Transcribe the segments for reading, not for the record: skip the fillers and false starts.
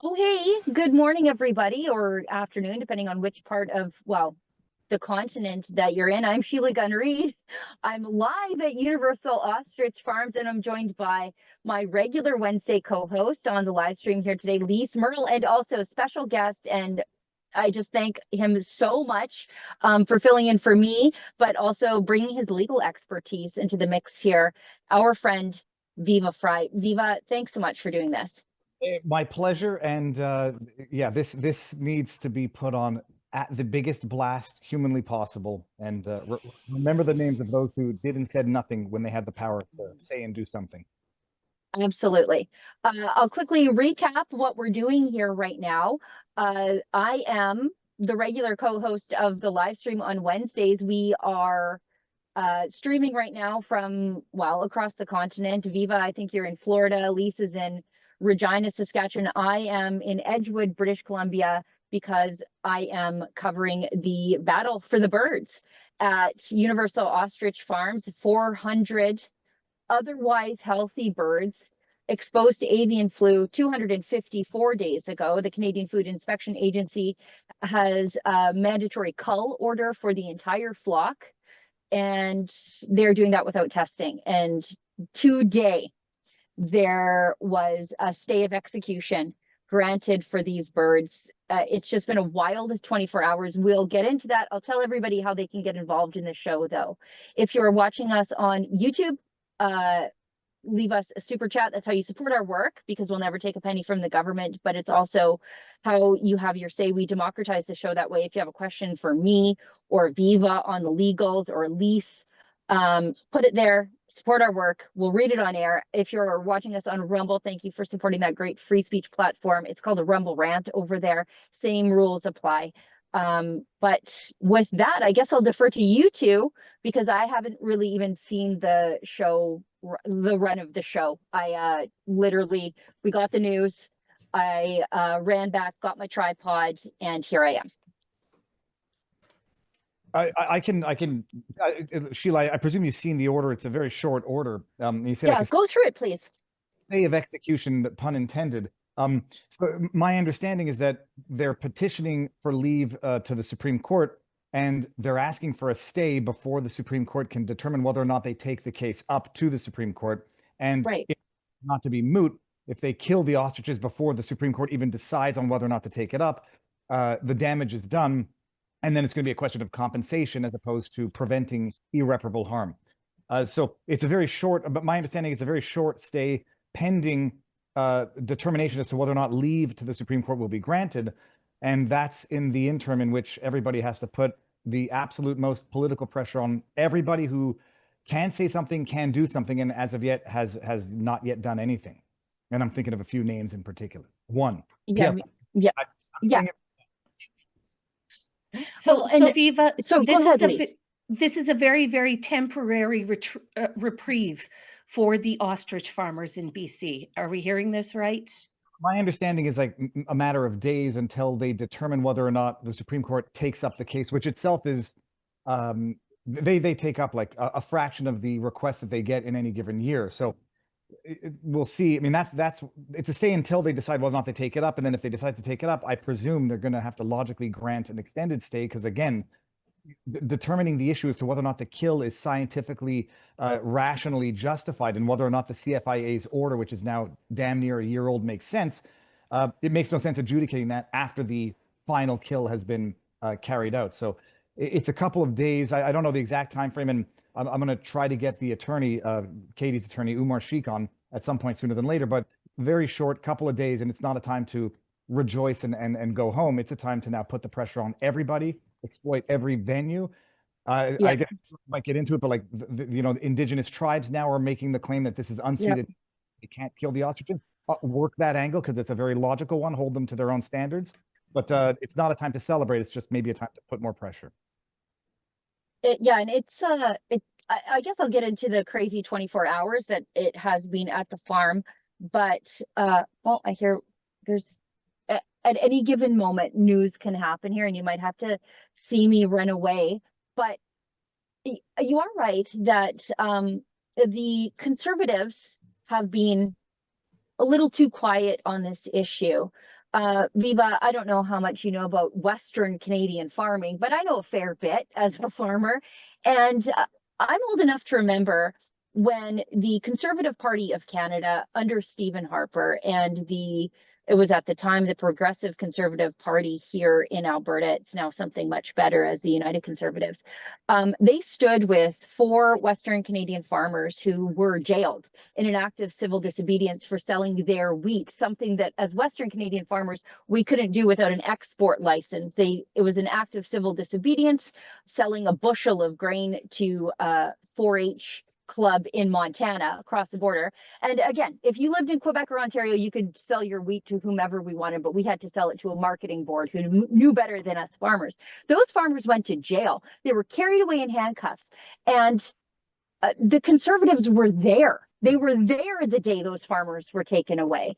Oh, hey, good morning, everybody, or afternoon, depending on which part of, well, the continent that you're in. I'm Sheila Gunn Reid. I'm live at Universal Ostrich Farms, and I'm joined by my regular Wednesday co-host on the live stream here today, Lise, Merle, and also a special guest. And I just thank him so much for filling in for me, but also bringing his legal expertise into the mix here. Our friend, Viva Frei. Viva, thanks so much for doing this. My pleasure, and yeah, this needs to be put on at the biggest blast humanly possible. And remember the names of those who did and said nothing when they had the power to say and do something. Absolutely. I'll quickly recap what we're doing here right now. I am the regular co-host of the live stream on Wednesdays. We are streaming right now from, well, across the continent. Viva, I think you're in Florida. Lise is in Regina, Saskatchewan. I am in Edgewood, British Columbia, because I am covering the battle for the birds at Universal Ostrich Farms. 400 otherwise healthy birds exposed to avian flu 254 days ago. The Canadian Food Inspection Agency has a mandatory cull order for the entire flock, and they're doing that without testing. And today, there was a stay of execution granted for these birds. It's just been a wild 24 hours. We'll get into that. I'll tell everybody how they can get involved in the show, though. If you're watching us on YouTube, leave us a super chat. That's how you support our work, because we'll never take a penny from the government, but it's also how you have your say. We democratize the show that way. If you have a question for me or Viva on the legals, or Lise, put it there, support our work. We'll read it on air. If you're watching us on Rumble, thank you for supporting that great free speech platform. It's called a Rumble Rant over there. Same rules apply. But with that, I guess I'll defer to you two, because I haven't really even seen the show, the run of the show. I literally, we got the news. I ran back, got my tripod, and here I am. I can, Sheila, I presume you've seen the order. It's a very short order. You say, yeah, like, go through it, please. Day of execution, pun intended. So my understanding is that they're petitioning for leave to the Supreme Court, and they're asking for a stay before the Supreme Court can determine whether or not they take the case up to the Supreme Court. And right. Not to be moot, if they kill the ostriches before the Supreme Court even decides on whether or not to take it up, the damage is done. And then it's going to be a question of compensation as opposed to preventing irreparable harm. So it's a very short, but my understanding is a very short stay pending determination as to whether or not leave to the Supreme Court will be granted. And that's in the interim in which everybody has to put the absolute most political pressure on everybody who can say something, can do something, and as of yet has not yet done anything. And I'm thinking of a few names in particular. One. Yeah. So, well, so Viva, so this is a very, very temporary reprieve for the ostrich farmers in BC. Are we hearing this right? My understanding is like a matter of days until they determine whether or not the Supreme Court takes up the case, which itself is, they take up like a fraction of the requests that they get in any given year. So we'll see. I mean, it's a stay until they decide whether or not they take it up. And then if they decide to take it up, I presume they're going to have to logically grant an extended stay, because again, determining the issue as to whether or not the kill is scientifically, rationally justified, and whether or not the CFIA's order, which is now damn near a year old, makes sense. It makes no sense adjudicating that after the final kill has been carried out. So it's a couple of days. I don't know the exact time frame, and I'm going to try to get the attorney, Katie's attorney, Umar Sheikh, on at some point sooner than later, but very short couple of days, and it's not a time to rejoice and go home. It's a time to now put the pressure on everybody, exploit every venue. I guess I might get into it, but like, you know, Indigenous tribes now are making the claim that this is unceded. They can't kill the ostriches. Work that angle because it's a very logical one. Hold them to their own standards. But it's not a time to celebrate. It's just maybe a time to put more pressure. Yeah, and I guess I'll get into the crazy 24 hours that it has been at the farm. But well, I hear there's at any given moment news can happen here, and you might have to see me run away. But you are right that the Conservatives have been a little too quiet on this issue. Viva, I don't know how much you know about Western Canadian farming, but I know a fair bit as a farmer. And I'm old enough to remember when the Conservative Party of Canada under Stephen Harper and it was at the time the Progressive Conservative Party here in Alberta. It's now something much better as the United Conservatives. They stood with 4 Western Canadian farmers who were jailed in an act of civil disobedience for selling their wheat, something that as Western Canadian farmers, we couldn't do without an export license. It was an act of civil disobedience, selling a bushel of grain to 4-H club in Montana across the border. And again, if you lived in Quebec or Ontario, you could sell your wheat to whomever we wanted, but we had to sell it to a marketing board who knew better than us farmers. Those farmers went to jail. They were carried away in handcuffs, and the Conservatives were there. They were there the day those farmers were taken away.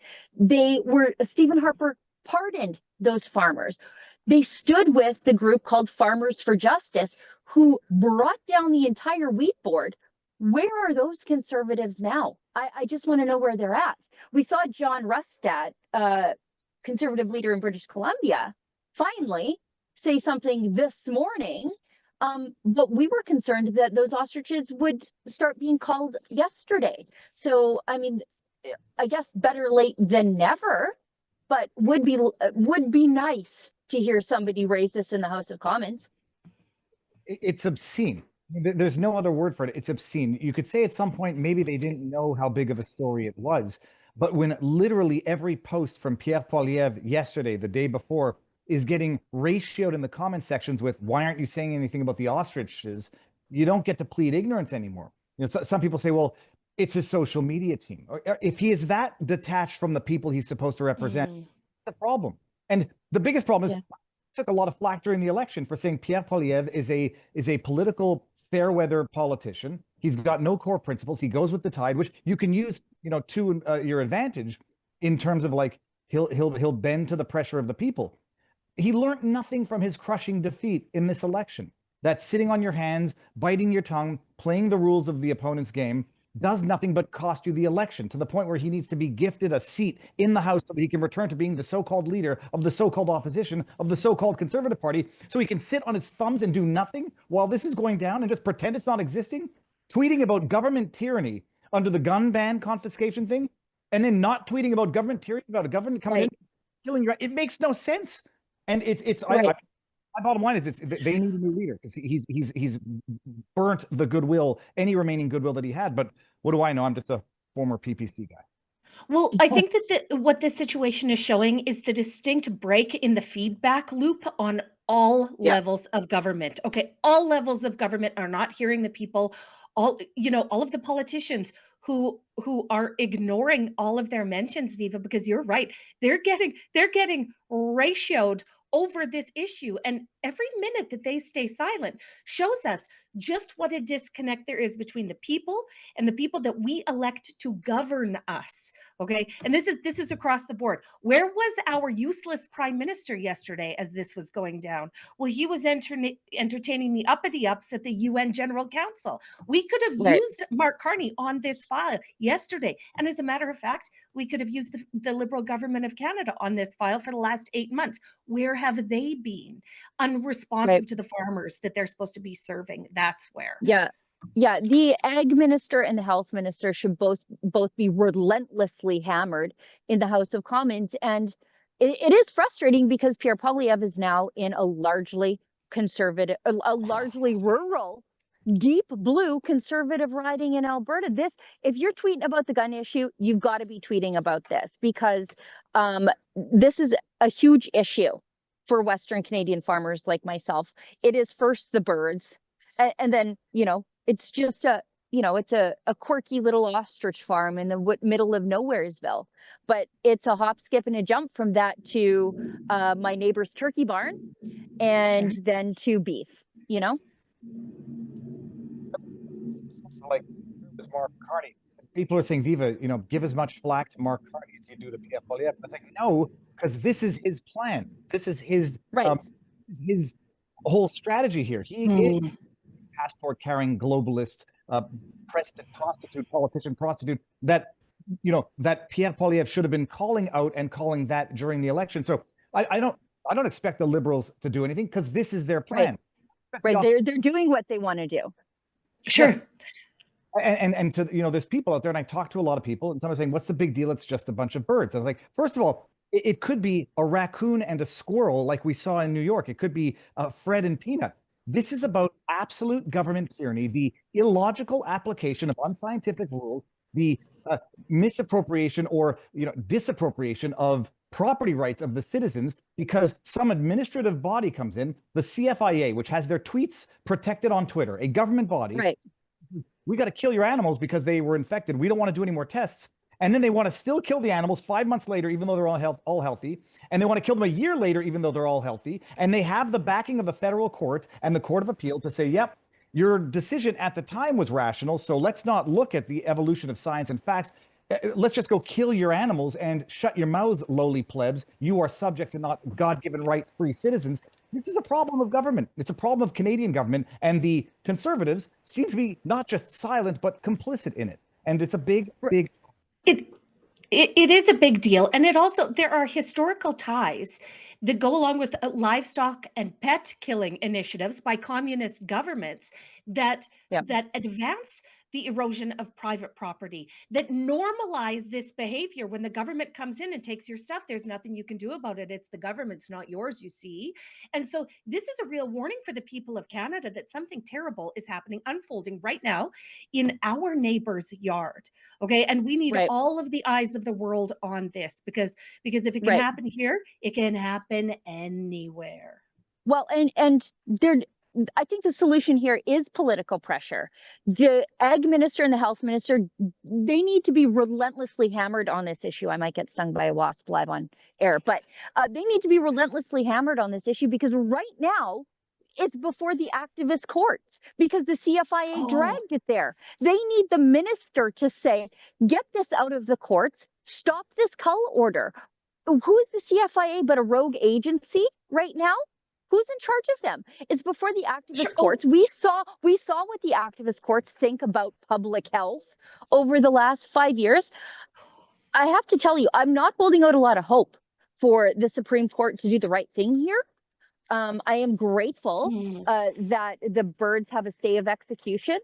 Stephen Harper pardoned those farmers. They stood with the group called Farmers for Justice, who brought down the entire wheat board. Where are those Conservatives now? I just want to know where they're at. We saw John Rustad, Conservative leader in British Columbia, finally say something this morning. But we were concerned that those ostriches would start being culled yesterday. So, I mean, I guess better late than never, but would be nice to hear somebody raise this in the House of Commons. It's obscene. There's no other word for it. It's obscene. You could say at some point, maybe they didn't know how big of a story it was. But when literally every post from Pierre Poilievre yesterday, the day before, is getting ratioed in the comment sections with, why aren't you saying anything about the ostriches? You don't get to plead ignorance anymore. You know, some people say, well, it's his social media team. Or if he is that detached from the people he's supposed to represent, the problem. And the biggest problem is, took a lot of flack during the election for saying Pierre Poilievre is a political fair weather politician. He's got no core principles. He goes with the tide, which you can use, you know, to your advantage in terms of like he'll bend to the pressure of the people. He learned nothing from his crushing defeat in this election. That sitting on your hands, biting your tongue, playing the rules of the opponent's game does nothing but cost you the election, to the point where he needs to be gifted a seat in the House so that he can return to being the so-called leader of the so-called opposition of the so-called Conservative Party, so he can sit on his thumbs and do nothing while this is going down and just pretend it's not existing, tweeting about government tyranny under the gun ban confiscation thing, and then not tweeting about government tyranny, about a government coming in, killing you. It makes no sense. And my bottom line is they need a new leader, because he's burnt the goodwill, any remaining goodwill that he had. But what do I know? I'm just a former PPC guy. Well, I think that what this situation is showing is the distinct break in the feedback loop on all levels of government. Okay, all levels of government are not hearing the people. All of the politicians who are ignoring all of their mentions, Viva, because you're right, they're getting ratioed over this issue, and every minute that they stay silent shows us just what a disconnect there is between the people and the people that we elect to govern us. Okay, and this is across the board. Where was our useless prime minister yesterday as this was going down? Well, he was entertaining the uppity ups at the UN General Council. We could have used Mark Carney on this file yesterday, and as a matter of fact, we could have used the Liberal government of Canada on this file for the last 8 months. Where have they been? unresponsive to the farmers that they're supposed to be serving. That's where. Yeah. Yeah, the ag minister and the health minister should both be relentlessly hammered in the House of Commons. And it is frustrating because Pierre Poilievre is now in a largely conservative, a largely rural, deep blue conservative riding in Alberta. This, if you're tweeting about the gun issue, you've got to be tweeting about this, because this is a huge issue for Western Canadian farmers like myself. It is first the birds, and then, you know, it's just it's a quirky little ostrich farm in the middle of Nowheresville. But it's a hop, skip, and a jump from that to my neighbor's turkey barn, and then to beef, you know? Like Mark Carney. People are saying, Viva, you know, give as much flack to Mark Carney as you do to Pierre Poilievre. I think, no, because this is his plan. This is his this is his whole strategy here. He is passport carrying globalist, prostitute, politician, prostitute that, you know, that Pierre Poilievre should have been calling out and calling that during the election. So I don't expect the Liberals to do anything, because this is their plan. Right. They're doing what they want to do. Sure. Yeah. And to, you know, there's people out there, and I talk to a lot of people, and someone's saying, what's the big deal? It's just a bunch of birds. I was like, first of all, it could be a raccoon and a squirrel like we saw in New York. It could be Fred and Peanut. This is about absolute government tyranny, the illogical application of unscientific rules, the misappropriation or, you know, disappropriation of property rights of the citizens, because some administrative body comes in, the CFIA, which has their tweets protected on Twitter, a government body. Right. We got to kill your animals because they were infected. We don't want to do any more tests. And then they want to still kill the animals 5 months later, even though they're all healthy. And they want to kill them a year later, even though they're all healthy. And they have the backing of the federal court and the Court of Appeal to say, yep, your decision at the time was rational. So let's not look at the evolution of science and facts. Let's just go kill your animals and shut your mouths, lowly plebs. You are subjects and not God-given right free citizens. This is a problem of government. It's a problem of Canadian government. And the Conservatives seem to be not just silent, but complicit in it. And it's a big. It is a big deal. And it also, there are historical ties that go along with livestock and pet killing initiatives by communist governments that advance the erosion of private property, that normalize this behavior. When the government comes in and takes your stuff, there's nothing you can do about it. It's the government's, not yours, you see. And so this is a real warning for the people of Canada that something terrible is happening, unfolding right now in our neighbor's yard. Okay. And we need all of the eyes of the world on this, because if it can happen here, it can happen anywhere. Well, and I think the solution here is political pressure. The ag minister and the health minister, they need to be relentlessly hammered on this issue. I might get stung by a wasp live on air, but they need to be relentlessly hammered on this issue, because right now it's before the activist courts, because the CFIA dragged it there. They need the minister to say, get this out of the courts, stop this Cull order. Who is the CFIA but a rogue agency right now? Who's in charge of them? It's before the activist courts. We saw what the activist courts think about public health over the last 5 years. I have to tell you, I'm not holding out a lot of hope for the Supreme Court to do the right thing here. I am grateful that the birds have a stay of execution.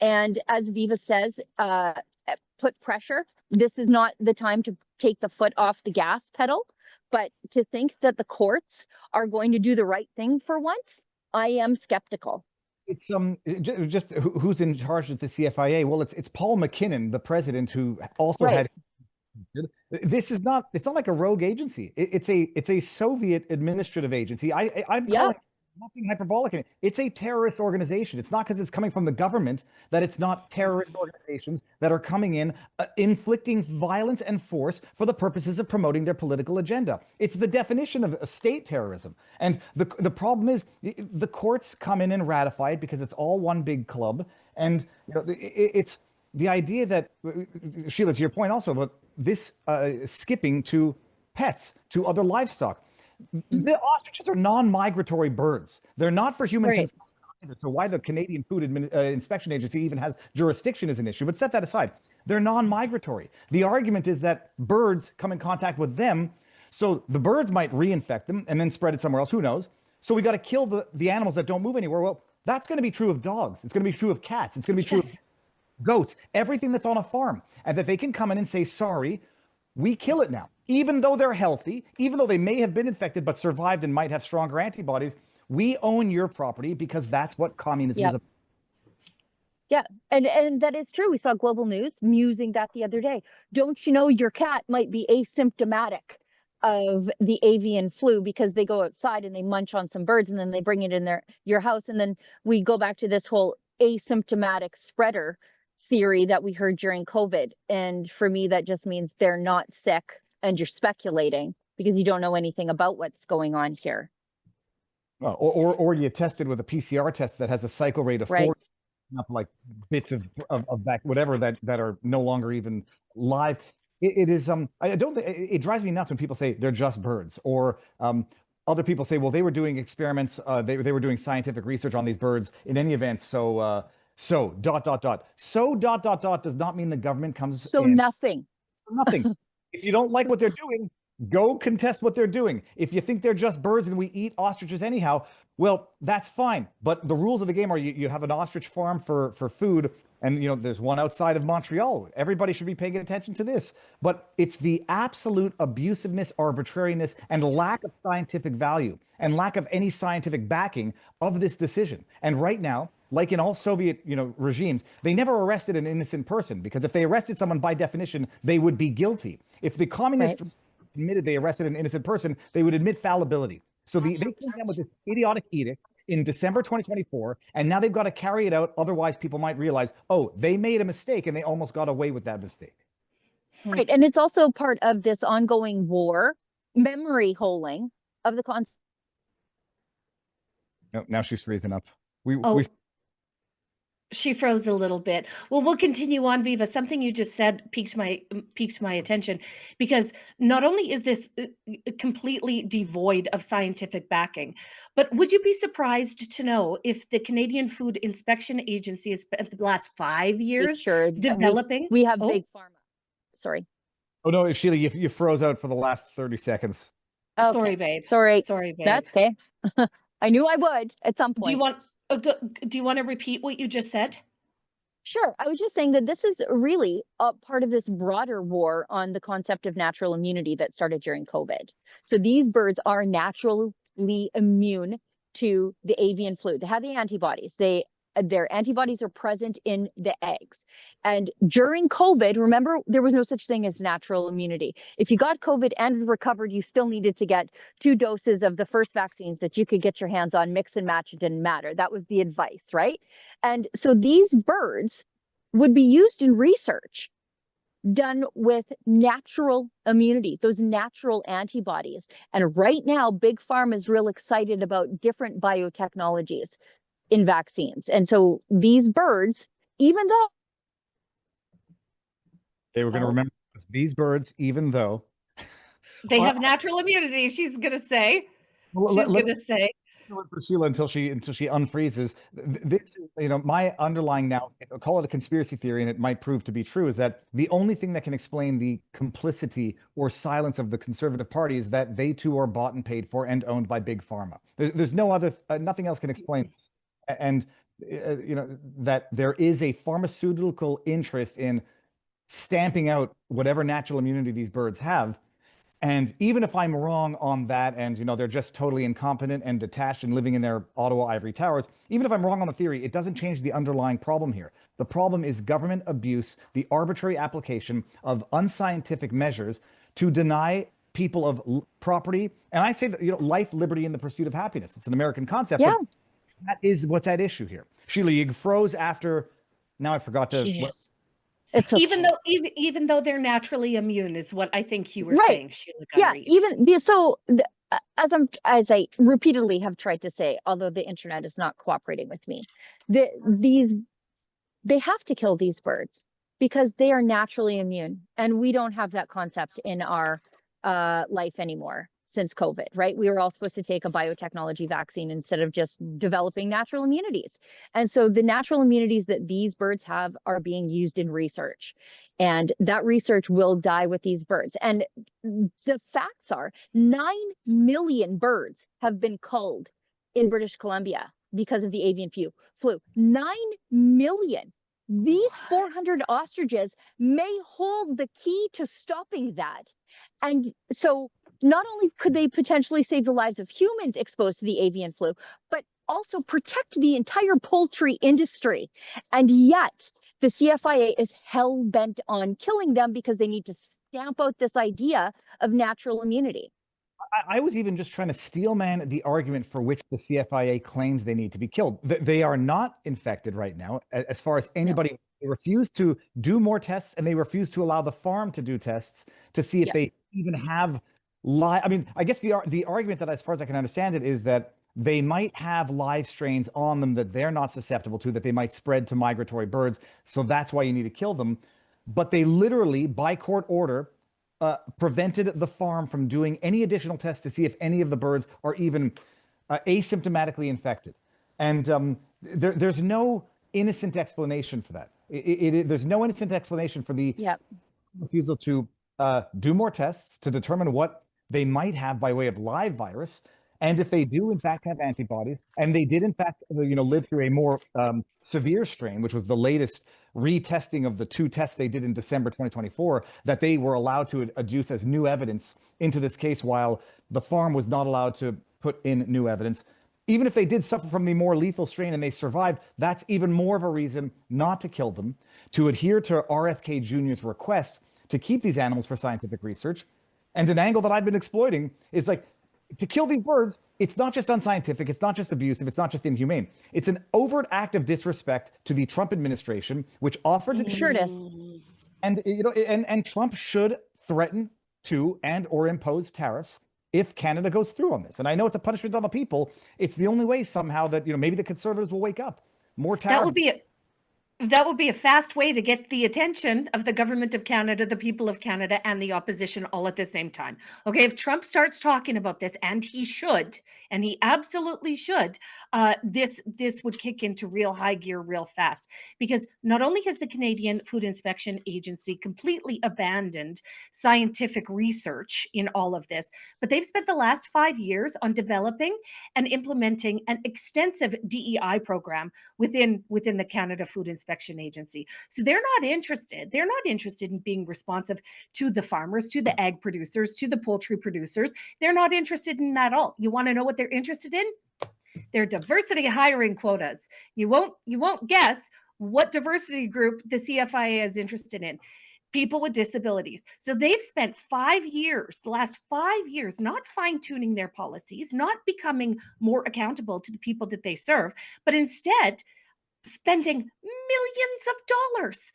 And as Viva says, put pressure. This is not the time to take the foot off the gas pedal. But to think that the courts are going to do the right thing for once, I am skeptical. It's just who's in charge of the CFIA? Well, it's Paul McKinnon, the president, who also had. This is not. It's not like a rogue agency. It's a Soviet administrative agency. I'm calling nothing hyperbolic in it. It's a terrorist organization. It's not because it's coming from the government that it's not terrorist organizations that are coming in, inflicting violence and force for the purposes of promoting their political agenda. It's the definition of state terrorism. And the problem is the courts come in and ratify it because it's all one big club. And you know, it's the idea that, Sheila, to your point also about this skipping to pets, to other livestock. The ostriches are non-migratory birds. They're not for human consumption either. So why the Canadian Food Inspection Agency even has jurisdiction is an issue. But set that aside. They're non-migratory. The argument is that birds come in contact with them, so the birds might reinfect them and then spread it somewhere else. Who knows? So we got to kill the animals that don't move anywhere. Well, that's going to be true of dogs. It's going to be true of cats. It's going to be true of goats, everything that's on a farm, and that they can come in and say, sorry, we kill it now. Even though they're healthy, even though they may have been infected but survived and might have stronger antibodies, we own your property because that's what communism is about. Yeah, and that is true. We saw Global News musing that the other day. Don't you know your cat might be asymptomatic of the avian flu because they go outside and they munch on some birds and then they bring it in your house, and then we go back to this whole asymptomatic spreader theory that we heard during COVID. And for me, that just means they're not sick and you're speculating because you don't know anything about what's going on here. Or you tested with a PCR test that has a cycle rate of 4, up like bits of back, whatever that are no longer even live. It is I don't think it drives me nuts when people say they're just birds, or other people say, well, they were doing experiments, they were doing scientific research on these birds in any event, so so ... So ... does not mean the government comes in. Nothing. Nothing. If you don't like what they're doing, go contest what they're doing. If you think they're just birds and we eat ostriches anyhow, well, that's fine. But the rules of the game are you have an ostrich farm for food, and there's one outside of Montreal. Everybody should be paying attention to this. But it's the absolute abusiveness, arbitrariness, and lack of scientific value and lack of any scientific backing of this decision. And right now, like in all Soviet, regimes, they never arrested an innocent person, because if they arrested someone, by definition, they would be guilty. If the communists admitted they arrested an innocent person, they would admit fallibility. So they came down with this idiotic edict in December 2024, and now they've got to carry it out. Otherwise, people might realize, oh, they made a mistake, and they almost got away with that mistake. Right, and it's also part of this ongoing war, memory holing of the concept. No, now she's freezing up. She froze a little bit. Well, we'll continue on, Viva. Something you just said piqued my attention, because not only is this completely devoid of scientific backing, but would you be surprised to know if the Canadian Food Inspection Agency has spent the last 5 years developing? We have big pharma. Sorry. Oh no, Sheila, you froze out for the last 30 seconds. Okay. Sorry, babe. Sorry, babe. That's okay. I knew I would at some point. Do you want to repeat what you just said? Sure. I was just saying that this is really a part of this broader war on the concept of natural immunity that started during COVID. So these birds are naturally immune to the avian flu. They have the antibodies. Their antibodies are present in the eggs. And during COVID, remember, there was no such thing as natural immunity. If you got COVID and recovered, you still needed to get 2 doses of the first vaccines that you could get your hands on, mix and match. It didn't matter. That was the advice, right? And so these birds would be used in research done with natural immunity, those natural antibodies. And right now, Big Pharma is real excited about different biotechnologies in vaccines. And so these birds, even though they were going to remember these birds, even though they have natural immunity, she's going to say. For Sheila until she unfreezes. This, my underlying, now call it a conspiracy theory, and it might prove to be true, is that the only thing that can explain the complicity or silence of the Conservative Party is that they too are bought and paid for and owned by Big Pharma. There's no other, nothing else can explain this. And that there is a pharmaceutical interest in stamping out whatever natural immunity these birds have. And even if I'm wrong on that, and they're just totally incompetent and detached and living in their Ottawa ivory towers, even if I'm wrong on the theory, it doesn't change the underlying problem here. The problem is government abuse, the arbitrary application of unscientific measures to deny people of property. And I say that, life, liberty, and the pursuit of happiness. It's an American concept. Yeah. But that is what's at issue here. Sheila, you froze after. Now I forgot to. It's okay. Even though they're naturally immune, is what I think you were saying, Sheila. Yeah. As I repeatedly have tried to say, although the internet is not cooperating with me, they have to kill these birds because they are naturally immune, and we don't have that concept in our life anymore. Since COVID, right? We were all supposed to take a biotechnology vaccine instead of just developing natural immunities. And so the natural immunities that these birds have are being used in research. And that research will die with these birds. And the facts are 9 million birds have been culled in British Columbia because of the avian flu. 9 million. These 400 ostriches may hold the key to stopping that. And so not only could they potentially save the lives of humans exposed to the avian flu, but also protect the entire poultry industry. And yet the CFIA is hell bent on killing them because they need to stamp out this idea of natural immunity. I was even just trying to steelman the argument for which the CFIA claims they need to be killed. They are not infected right now, as far as anybody. No. They refuse to do more tests, and they refuse to allow the farm to do tests to see if they even have live. I mean, I guess the argument that, as far as I can understand it, is that they might have live strains on them that they're not susceptible to, that they might spread to migratory birds. So that's why you need to kill them. But they literally, by court order, prevented the farm from doing any additional tests to see if any of the birds are even asymptomatically infected. And there's no innocent explanation for that. There's no innocent explanation for the refusal to do more tests to determine what they might have by way of live virus. And if they do, in fact, have antibodies, and they did, in fact, live through a more severe strain, which was the latest retesting of the 2 tests they did in December 2024, that they were allowed to adduce as new evidence into this case, while the farm was not allowed to put in new evidence. Even if they did suffer from the more lethal strain and they survived, that's even more of a reason not to kill them, to adhere to RFK Jr.'s request to keep these animals for scientific research. And an angle that I've been exploiting is like, to kill these birds, it's not just unscientific, it's not just abusive, it's not just inhumane. It's an overt act of disrespect to the Trump administration, which offered to sure it is. And and Trump should threaten to or impose tariffs if Canada goes through on this. And I know it's a punishment on the people. It's the only way somehow that maybe the Conservatives will wake up. More tariffs. That would be a fast way to get the attention of the government of Canada, the people of Canada, and the opposition all at the same time. Okay, if Trump starts talking about this, and he should, and he absolutely should, this would kick into real high gear real fast. Because not only has the Canadian Food Inspection Agency completely abandoned scientific research in all of this, but they've spent the last 5 years on developing and implementing an extensive DEI program within the Canada Food Inspection Agency. So they're not interested. They're not interested in being responsive to the farmers, to the ag producers, to the poultry producers. They're not interested in that at all. You want to know what they're interested in? Their diversity hiring quotas. You won't guess what diversity group the CFIA is interested in. People with disabilities. So they've spent 5 years, the last 5 years, not fine-tuning their policies, not becoming more accountable to the people that they serve, but instead spending millions of dollars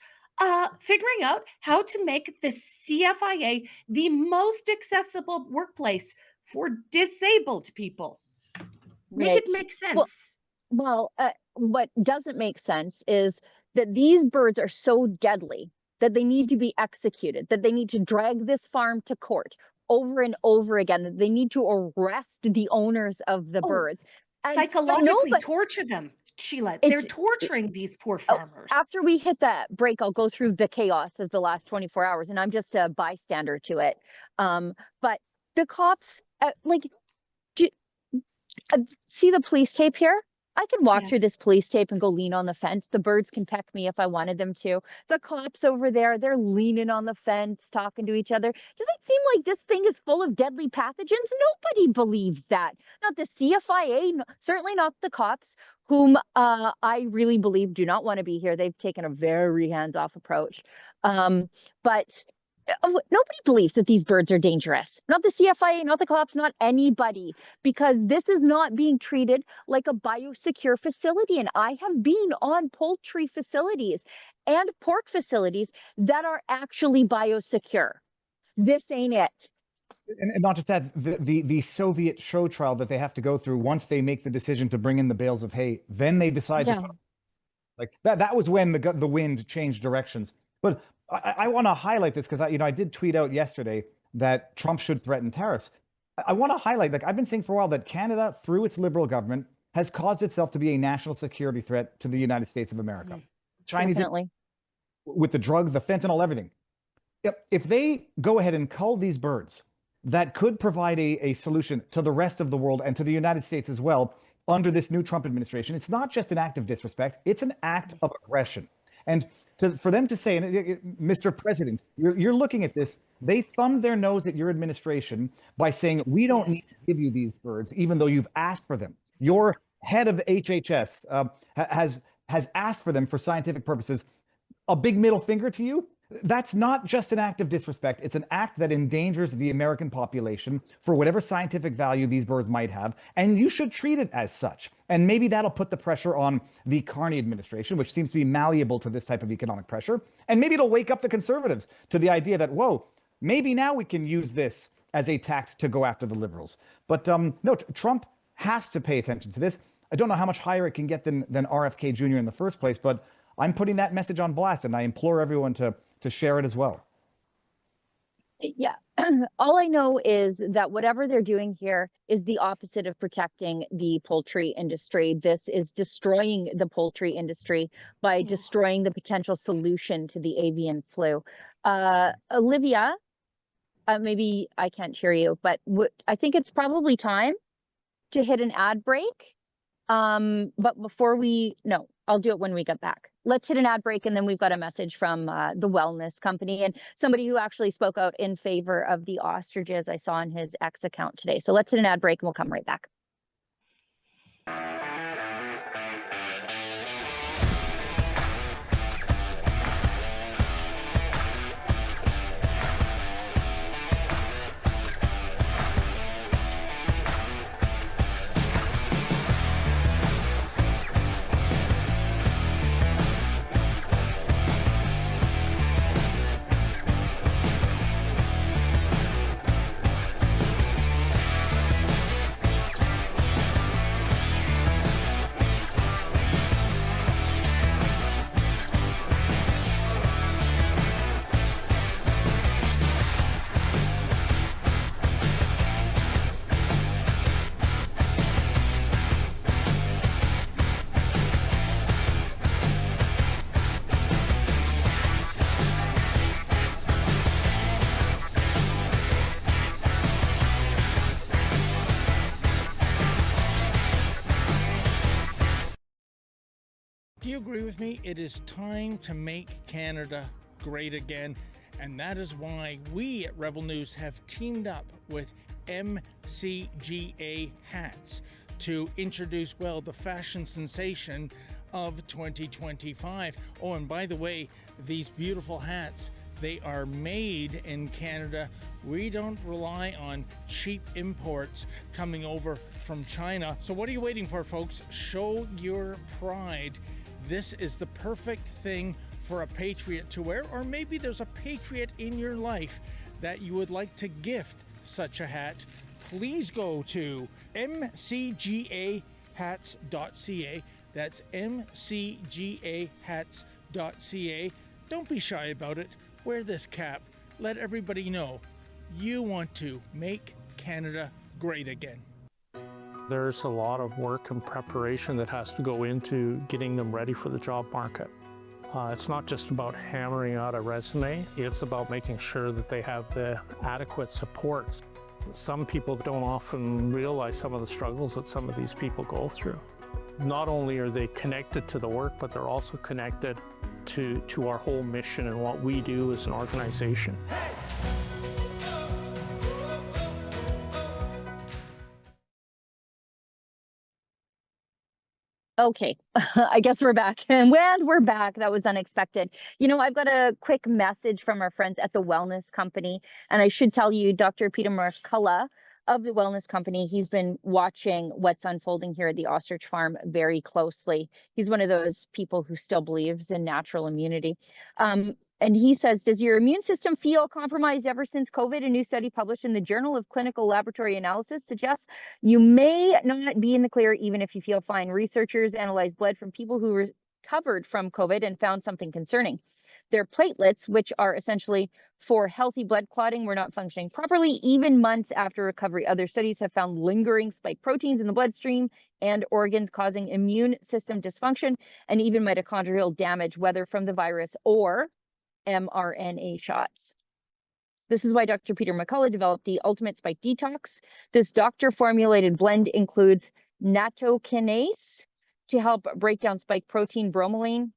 figuring out how to make the CFIA the most accessible workplace for disabled people. Make it make sense. Well, what doesn't make sense is that these birds are so deadly that they need to be executed, that they need to drag this farm to court over and over again, that they need to arrest the owners of the birds. Psychologically torture them. Sheila, they're torturing these poor farmers. After we hit that break, I'll go through the chaos of the last 24 hours, and I'm just a bystander to it. But the cops, see the police tape here? I can walk through this police tape and go lean on the fence. The birds can peck me if I wanted them to. The cops over there, they're leaning on the fence, talking to each other. Does it seem like this thing is full of deadly pathogens? Nobody believes that. Not the CFIA, certainly not the cops, whom I really believe do not want to be here. They've taken a very hands-off approach. But nobody believes that these birds are dangerous. Not the CFIA, not the cops, not anybody, because this is not being treated like a biosecure facility. And I have been on poultry facilities and pork facilities that are actually biosecure. This ain't it. And not just that, the Soviet show trial that they have to go through once they make the decision to bring in the bales of hay, then they decide to put, that was when the wind changed directions. But I want to highlight this because I did tweet out yesterday that Trump should threaten tariffs. I want to highlight, I've been saying for a while that Canada, through its liberal government, has caused itself to be a national security threat to the United States of America. Chinese, with the drug, the fentanyl, everything. If they go ahead and cull these birds, that could provide a solution to the rest of the world and to the United States as well. under this new Trump administration. It's not just an act of disrespect, it's an act of aggression. And for them to say, Mr. President, you're looking at this, they thumbed their nose at your administration by saying, we don't need to give you these birds, even though you've asked for them. Your head of HHS has asked for them for scientific purposes. A big middle finger to you? That's not just an act of disrespect. It's an act that endangers the American population for whatever scientific value these birds might have, and you should treat it as such. And maybe that'll put the pressure on the Carney administration, which seems to be malleable to this type of economic pressure. And maybe it'll wake up the conservatives to the idea that, whoa, maybe now we can use this as a tact to go after the liberals. But no, Trump has to pay attention to this. I don't know how much higher it can get than RFK Jr. in the first place, but I'm putting that message on blast, and I implore everyone to share it as well. Yeah, all I know is that whatever they're doing here is the opposite of protecting the poultry industry. This is destroying the poultry industry by destroying the potential solution to the avian flu. Olivia, maybe I can't hear you, but I think it's probably time to hit an ad break. But before no, I'll do it when we get back. Let's hit an ad break, and then we've got a message from the wellness company and somebody who actually spoke out in favor of the ostriches I saw on his X account today. So let's hit an ad break and we'll come right back. Do you agree with me? It is time to make Canada great again, and that is why we at Rebel News have teamed up with MCGA hats to introduce, well, the fashion sensation of 2025. Oh, and by the way, these beautiful hats, they are made in Canada. We don't rely on cheap imports coming over from China. So what are you waiting for, folks? Show your pride. This is the perfect thing for a patriot to wear, or maybe there's a patriot in your life that you would like to gift such a hat. Please go to mcgahats.ca. That's mcgahats.ca. Don't be shy about it. Wear this cap. Let everybody know you want to make Canada great again. There's a lot of work and preparation that has to go into getting them ready for the job market. It's not just about hammering out a resume, it's about making sure that they have the adequate supports. Some people don't often realize some of the struggles that some of these people go through. Not only are they connected to the work, but they're also connected to our whole mission and what we do as an organization. Okay, I guess we're back. And we're back. That was unexpected. You know, I've got a quick message from our friends at the Wellness Company. And I should tell you, Dr. Peter McCullough of the Wellness Company, he's been watching what's unfolding here at the ostrich farm very closely. He's one of those people who still believes in natural immunity. And he says, does your immune system feel compromised ever since COVID? A new study published in the Journal of Clinical Laboratory Analysis suggests you may not be in the clear even if you feel fine. Researchers analyzed blood from people who recovered from COVID and found something concerning. Their platelets, which are essentially for healthy blood clotting, were not functioning properly even months after recovery. Other studies have found lingering spike proteins in the bloodstream and organs, causing immune system dysfunction and even mitochondrial damage, whether from the virus or mRNA shots. This is why Dr. Peter McCullough developed the Ultimate Spike Detox. This doctor-formulated blend includes nattokinase to help break down spike protein, bromelain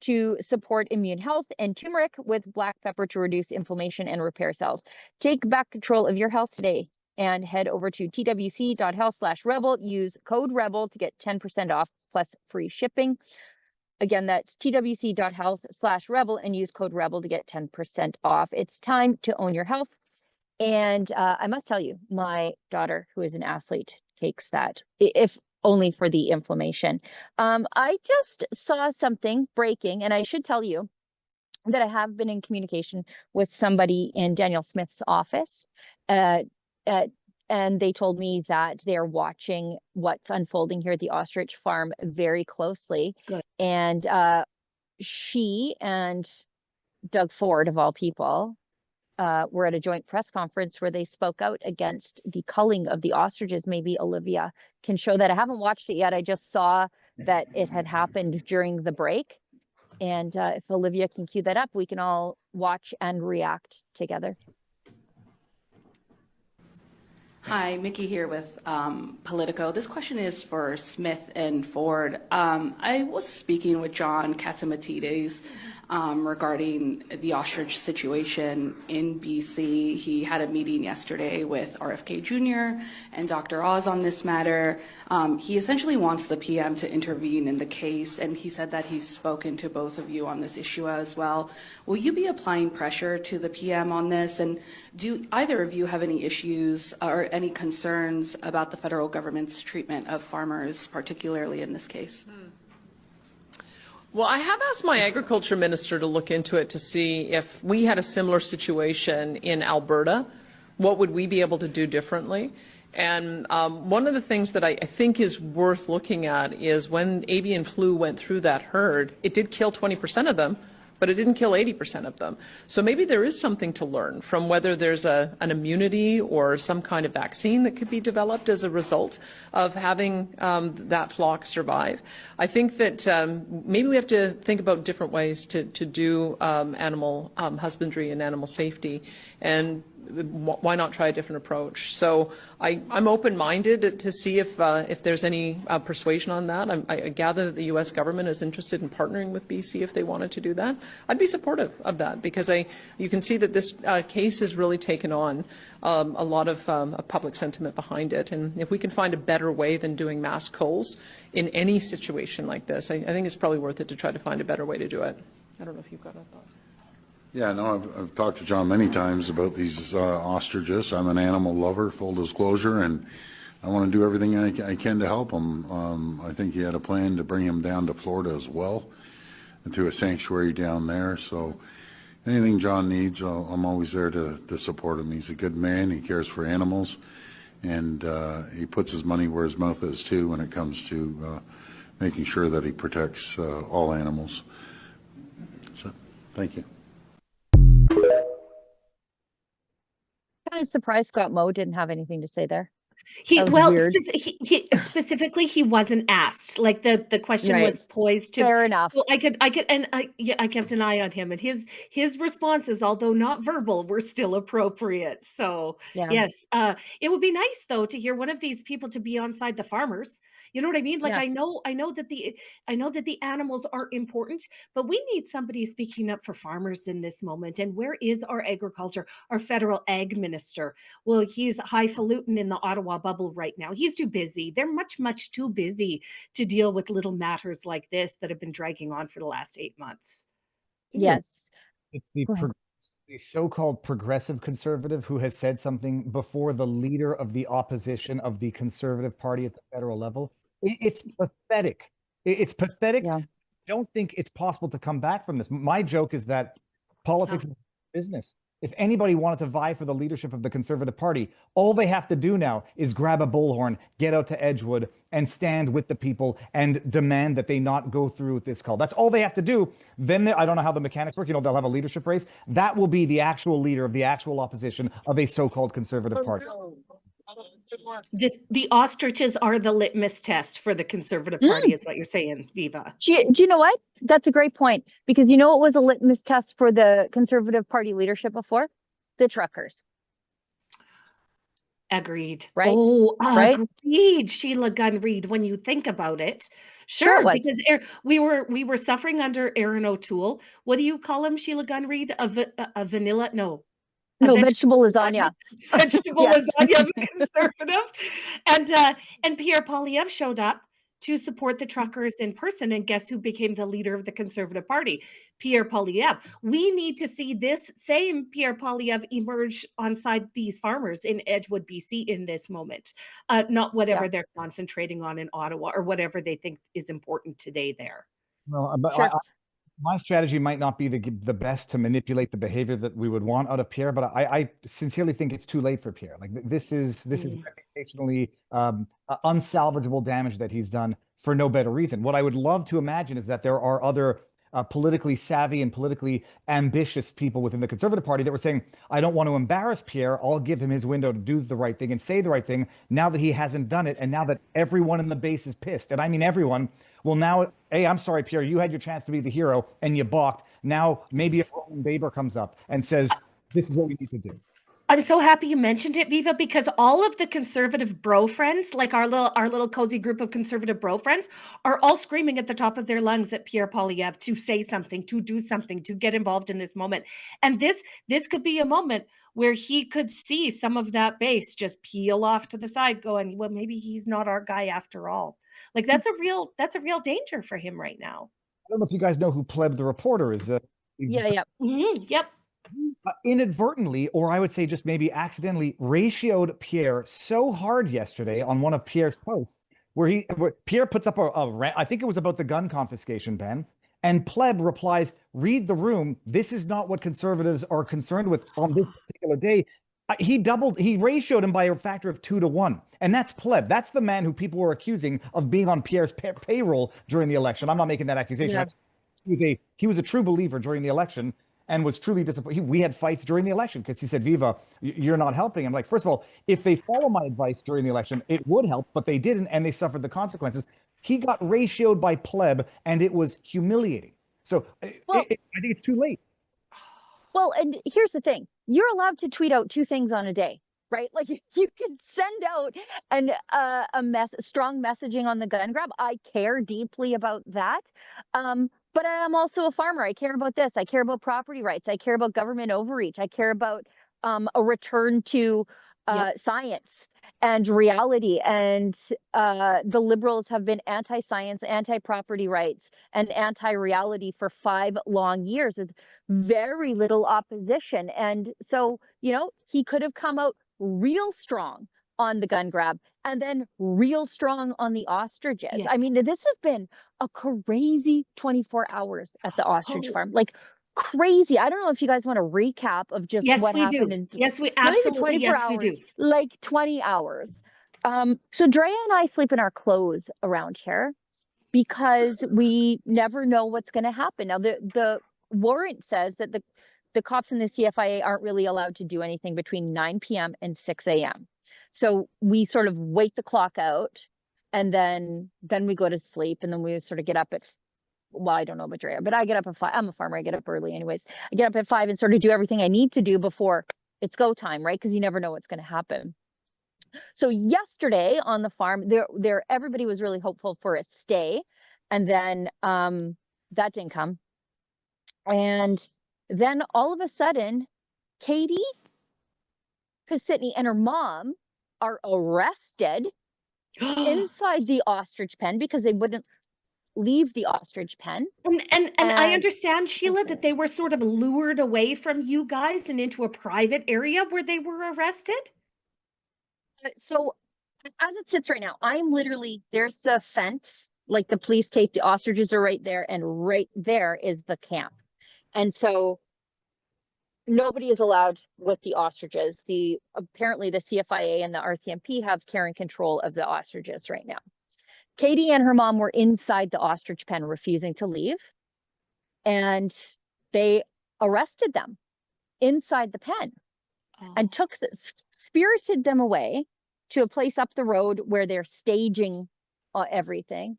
to support immune health, and turmeric with black pepper to reduce inflammation and repair cells. Take back control of your health today and head over to twc.health/rebel. Use code REBEL to get 10% off plus free shipping. Again, that's twc.health/rebel and use code REBEL to get 10% off. It's time to own your health. And I must tell you, my daughter, who is an athlete, takes that, if only for the inflammation. I just saw something breaking, and I should tell you that I have been in communication with somebody in Daniel Smith's office, and they told me that they're watching what's unfolding here at the ostrich farm very closely. Good. And she and Doug Ford, of all people, were at a joint press conference where they spoke out against the culling of the ostriches. Maybe Olivia can show that. I haven't watched it yet. I just saw that it had happened during the break. And if Olivia can cue that up, we can all watch and react together. Hi, Mickey here with Politico. This question is for Smith and Ford. I was speaking with John Katsimatides regarding the ostrich situation in BC. He had a meeting yesterday with RFK Jr. and Dr. Oz on this matter. He essentially wants the PM to intervene in the case, and he said that he's spoken to both of you on this issue as well. Will you be applying pressure to the PM on this? And do either of you have any issues or any concerns about the federal government's treatment of farmers, particularly in this case? Well, I have asked my agriculture minister to look into it to see if we had a similar situation in Alberta, what would we be able to do differently? And one of the things that I think is worth looking at is when avian flu went through that herd, it did kill 20% of them, but it didn't kill 80% of them. So maybe there is something to learn from whether there's an immunity or some kind of vaccine that could be developed as a result of having that flock survive. I think that maybe we have to think about different ways to do animal husbandry and animal safety, and why not try a different approach? So I'm open-minded to see if there's any persuasion on that. I gather that the U.S. government is interested in partnering with BC if they wanted to do that. I'd be supportive of that because you can see that this case has really taken on a lot of public sentiment behind it. And if we can find a better way than doing mass culls in any situation like this, I think it's probably worth it to try to find a better way to do it. I don't know if you've got a thought. Yeah, no, I've talked to John many times about these ostriches. I'm an animal lover, full disclosure, and I want to do everything I can to help him. I think he had a plan to bring him down to Florida as well, to a sanctuary down there. So anything John needs, I'm always there to support him. He's a good man. He cares for animals, and he puts his money where his mouth is, too, when it comes to making sure that he protects all animals. So, thank you. Kind of surprised Scott Moe didn't have anything to say there. Specifically, he wasn't asked. Like the question was poised to. Fair enough. Well, I kept an eye on him, and his responses, although not verbal, were still appropriate. So yes, it would be nice though to hear one of these people to be on side the farmers. You know what I mean? Like I know that the animals are important, but we need somebody speaking up for farmers in this moment. And where is our agriculture, our federal ag minister? Well, he's highfalutin in the Ottawa bubble right now. He's too busy. They're much too busy to deal with little matters like this that have been dragging on for the last 8 months. Yes. It's the so-called progressive conservative who has said something before the leader of the opposition of the Conservative Party at the federal level. It's pathetic. It's pathetic. Yeah. I don't think it's possible to come back from this. My joke is that politics is business. If anybody wanted to vie for the leadership of the Conservative Party, all they have to do now is grab a bullhorn, get out to Edgewood, and stand with the people and demand that they not go through with this call. That's all they have to do. Then I don't know how the mechanics work. They'll have a leadership race. That will be the actual leader of the actual opposition of a so-called Conservative Party. The ostriches are the litmus test for the Conservative Party, is what you're saying, Viva. Do you know what? That's a great point, because you know what was a litmus test for the Conservative Party leadership before? The truckers. Agreed. Right? Oh, Right? agreed, Sheila Gunn Reid, when you think about it. Sure it Sure, was. because we were suffering under Aaron O'Toole. What do you call him, Sheila Gunn Reid? A vanilla? No. A No, vegetable lasagna. Vegetable Yeah. lasagna of a conservative. And Pierre Poilievre showed up to support the truckers in person. And guess who became the leader of the Conservative Party? Pierre Poilievre. We need to see this same Pierre Poilievre emerge onside these farmers in Edgewood, BC in this moment, not whatever they're concentrating on in Ottawa or whatever they think is important today there. Well, but Sure. my strategy might not be the best to manipulate the behavior that we would want out of Pierre, but I sincerely think it's too late for Pierre. Like this is reputationally unsalvageable damage that he's done for no better reason. What I would love to imagine is that there are other politically savvy and politically ambitious people within the Conservative Party that were saying, I don't want to embarrass Pierre. I'll give him his window to do the right thing and say the right thing now that he hasn't done it. And now that everyone in the base is pissed, and I mean everyone, well, now, hey, I'm sorry, Pierre, you had your chance to be the hero and you balked. Now, maybe if Roman Baber comes up and says, this is what we need to do. I'm so happy you mentioned it, Viva, because all of the conservative bro friends, like our little cozy group of conservative bro friends, are all screaming at the top of their lungs at Pierre Poilievre to say something, to do something, to get involved in this moment. And this could be a moment where he could see some of that base just peel off to the side going, well, maybe he's not our guy after all. Like that's a real danger for him right now. I don't know if you guys know who Pleb the reporter is. Yeah. Yep. Inadvertently, or I would say just maybe accidentally, ratioed Pierre so hard yesterday on one of Pierre's posts where Pierre puts up I think it was about the gun confiscation ban, and Pleb replies, read the room. This is not what conservatives are concerned with on this particular day. He ratioed him by a factor of 2 to 1. And that's Pleb. That's the man who people were accusing of being on Pierre's payroll during the election. I'm not making that accusation. Yeah. He was a true believer during the election and was truly disappointed. We had fights during the election because he said, Viva, you're not helping. I'm like, first of all, if they follow my advice during the election, it would help, but they didn't, and they suffered the consequences. He got ratioed by Pleb, and it was humiliating. So I think it's too late. Well, and here's the thing. You're allowed to tweet out 2 things on a day, right? Like you can send out strong messaging on the gun grab. I care deeply about that. But I am also a farmer. I care about this. I care about property rights. I care about government overreach. I care about a return to science and reality. And the Liberals have been anti-science, anti-property rights, and anti-reality for 5 long years with very little opposition. And so, he could have come out real strong on the gun grab and then real strong on the ostriches. Yes. I mean, this has been a crazy 24 hours at the ostrich farm. Like crazy. I don't know if you guys want a recap of just what happened. Yes, we not even absolutely 24 hours, we do. Like 20 hours. So Drea and I sleep in our clothes around here because we never know what's going to happen. Now, the warrant says that the cops in the CFIA aren't really allowed to do anything between 9 p.m. and 6 a.m. So we sort of wait the clock out, and then we go to sleep, and then we sort of get up at, well, I don't know about Drea, but I get up at 5. I'm a farmer. I get up early anyways. I get up at 5 and sort of do everything I need to do before it's go time, right? Because you never know what's going to happen. So yesterday on the farm, everybody was really hopeful for a stay, and then that didn't come. And then all of a sudden, Katie Pisitney and her mom are arrested inside the ostrich pen because they wouldn't leave the ostrich pen. And I understand, Sheila, that they were sort of lured away from you guys and into a private area where they were arrested. So as it sits right now, I'm literally, there's the fence, like the police tape, the ostriches are right there, and right there is the camp. And so nobody is allowed with the ostriches. Apparently the CFIA and the RCMP have care and control of the ostriches right now. Katie and her mom were inside the ostrich pen, refusing to leave, and they arrested them inside the pen and spirited them away to a place up the road where they're staging everything,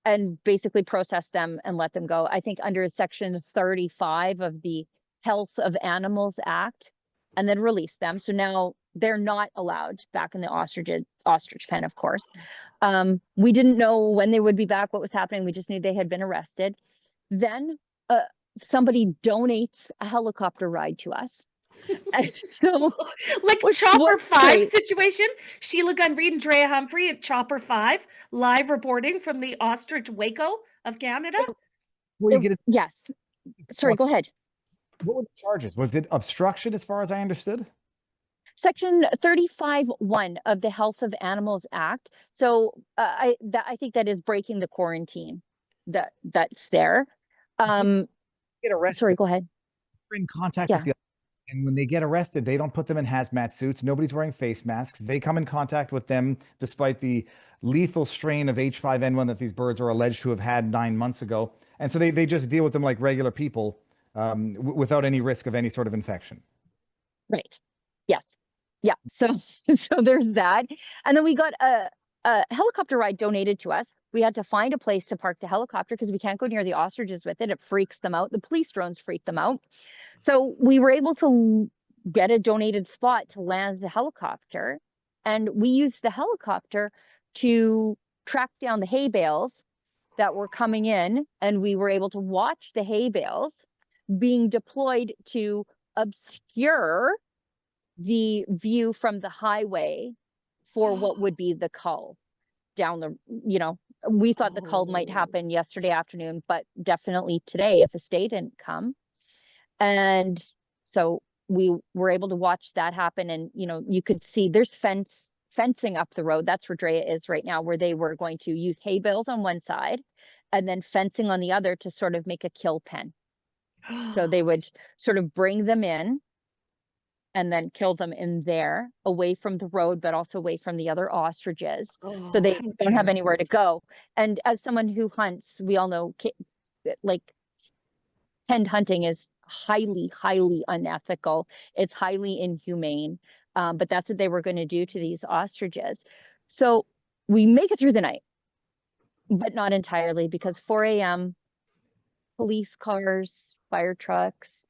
and basically processed them and let them go. I think under Section 35 of the Health of Animals Act, and then released them. So now they're not allowed back in the ostrich pen, of course. We didn't know when they would be back, what was happening. We just knew they had been arrested. Then somebody donates a helicopter ride to us. And so, Like which Chopper was 5 great. situation. Sheila Gunn, Reid, and Drea Humphrey at Chopper 5, live reporting from the ostrich Waco of Canada. Before you get it, Yes. Sorry, go ahead. what were the charges? Was it obstruction, as far as I understood? Section 35(1) of the Health of Animals Act. So I think that is breaking the quarantine that's there. Get arrested. Sorry, go ahead. They're in contact Yeah. with the, and when they get arrested, they don't put them in hazmat suits. Nobody's wearing face masks. They come in contact with them, despite the lethal strain of H5N1 that these birds are alleged to have had 9 months ago. And so they just deal with them like regular people, without any risk of any sort of infection. Right. Yes. Yeah. So there's that. And then we got a helicopter ride donated to us. We had to find a place to park the helicopter because we can't go near the ostriches with it. It freaks them out. The police drones freak them out. So we were able to get a donated spot to land the helicopter. And we used the helicopter to track down the hay bales that were coming in. And we were able to watch the hay bales being deployed to obscure the view from the highway for what would be the cull down the, we thought the cull might happen yesterday afternoon, but definitely today if the state didn't come. And so we were able to watch that happen. And, you could see there's fencing up the road. That's where Drea is right now, where they were going to use hay bales on one side and then fencing on the other to sort of make a kill pen. So they would sort of bring them in and then kill them in there, away from the road, but also away from the other ostriches. So they don't have anywhere to go. And as someone who hunts, we all know, like, penned hunting is highly, highly unethical. It's highly inhumane. But that's what they were going to do to these ostriches. So we make it through the night, but not entirely, because 4 a.m., police cars, fire trucks,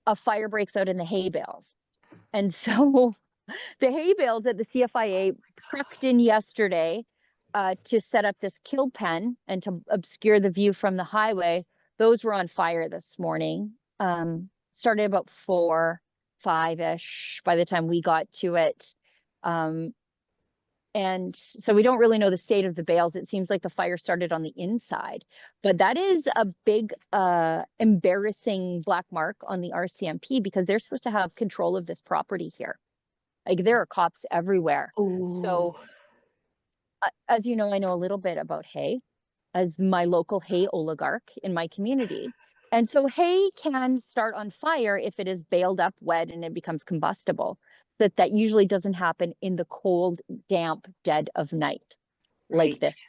a fire breaks out in the hay bales. And so the hay bales at the CFIA trucked in yesterday to set up this kill pen and to obscure the view from the highway. Those were on fire this morning. Started about 4, 5-ish by the time we got to it. And so we don't really know the state of the bales. It seems like the fire started on the inside, but that is a big, embarrassing black mark on the RCMP because they're supposed to have control of this property here. Like, there are cops everywhere. Ooh. So as you know, I know a little bit about hay as my local hay oligarch in my community. And so hay can start on fire if it is baled up wet and it becomes combustible. That usually doesn't happen in the cold, damp dead of night like this.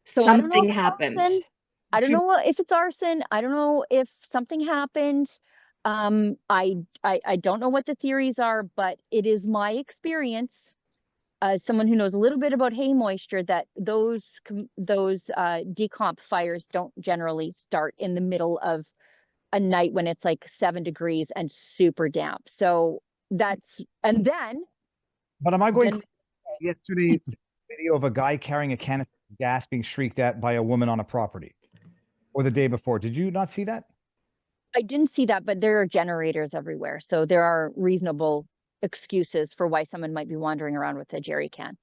So something happened. I don't know if it's arson. I don't know if something happened. I don't know what the theories are, but it is my experience as someone who knows a little bit about hay moisture that those decomp fires don't generally start in the middle of a night when it's like 7 degrees and super damp. So that's, and then. But am I going yesterday video of a guy carrying a canister of gas being shrieked at by a woman on a property, or the day before? Did you not see that? I didn't see that, but there are generators everywhere. So there are reasonable excuses for why someone might be wandering around with a jerry can.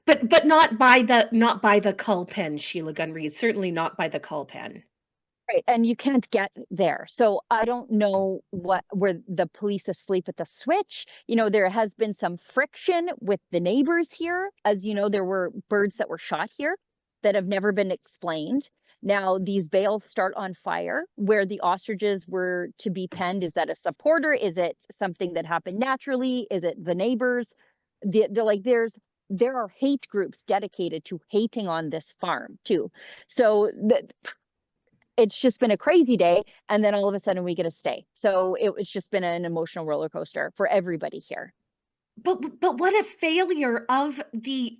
But not by the cull pen, Sheila Gunn Reid. Certainly not by the cull pen. Right, and you can't get there. So I don't know where the police asleep at the switch. There has been some friction with the neighbors here. As you know, there were birds that were shot here that have never been explained. Now these bales start on fire where the ostriches were to be penned. Is that a supporter? Is it something that happened naturally? Is it the neighbors? There are hate groups dedicated to hating on this farm too. So it's just been a crazy day, and then all of a sudden we get a stay. So it's just been an emotional roller coaster for everybody here. But what a failure of the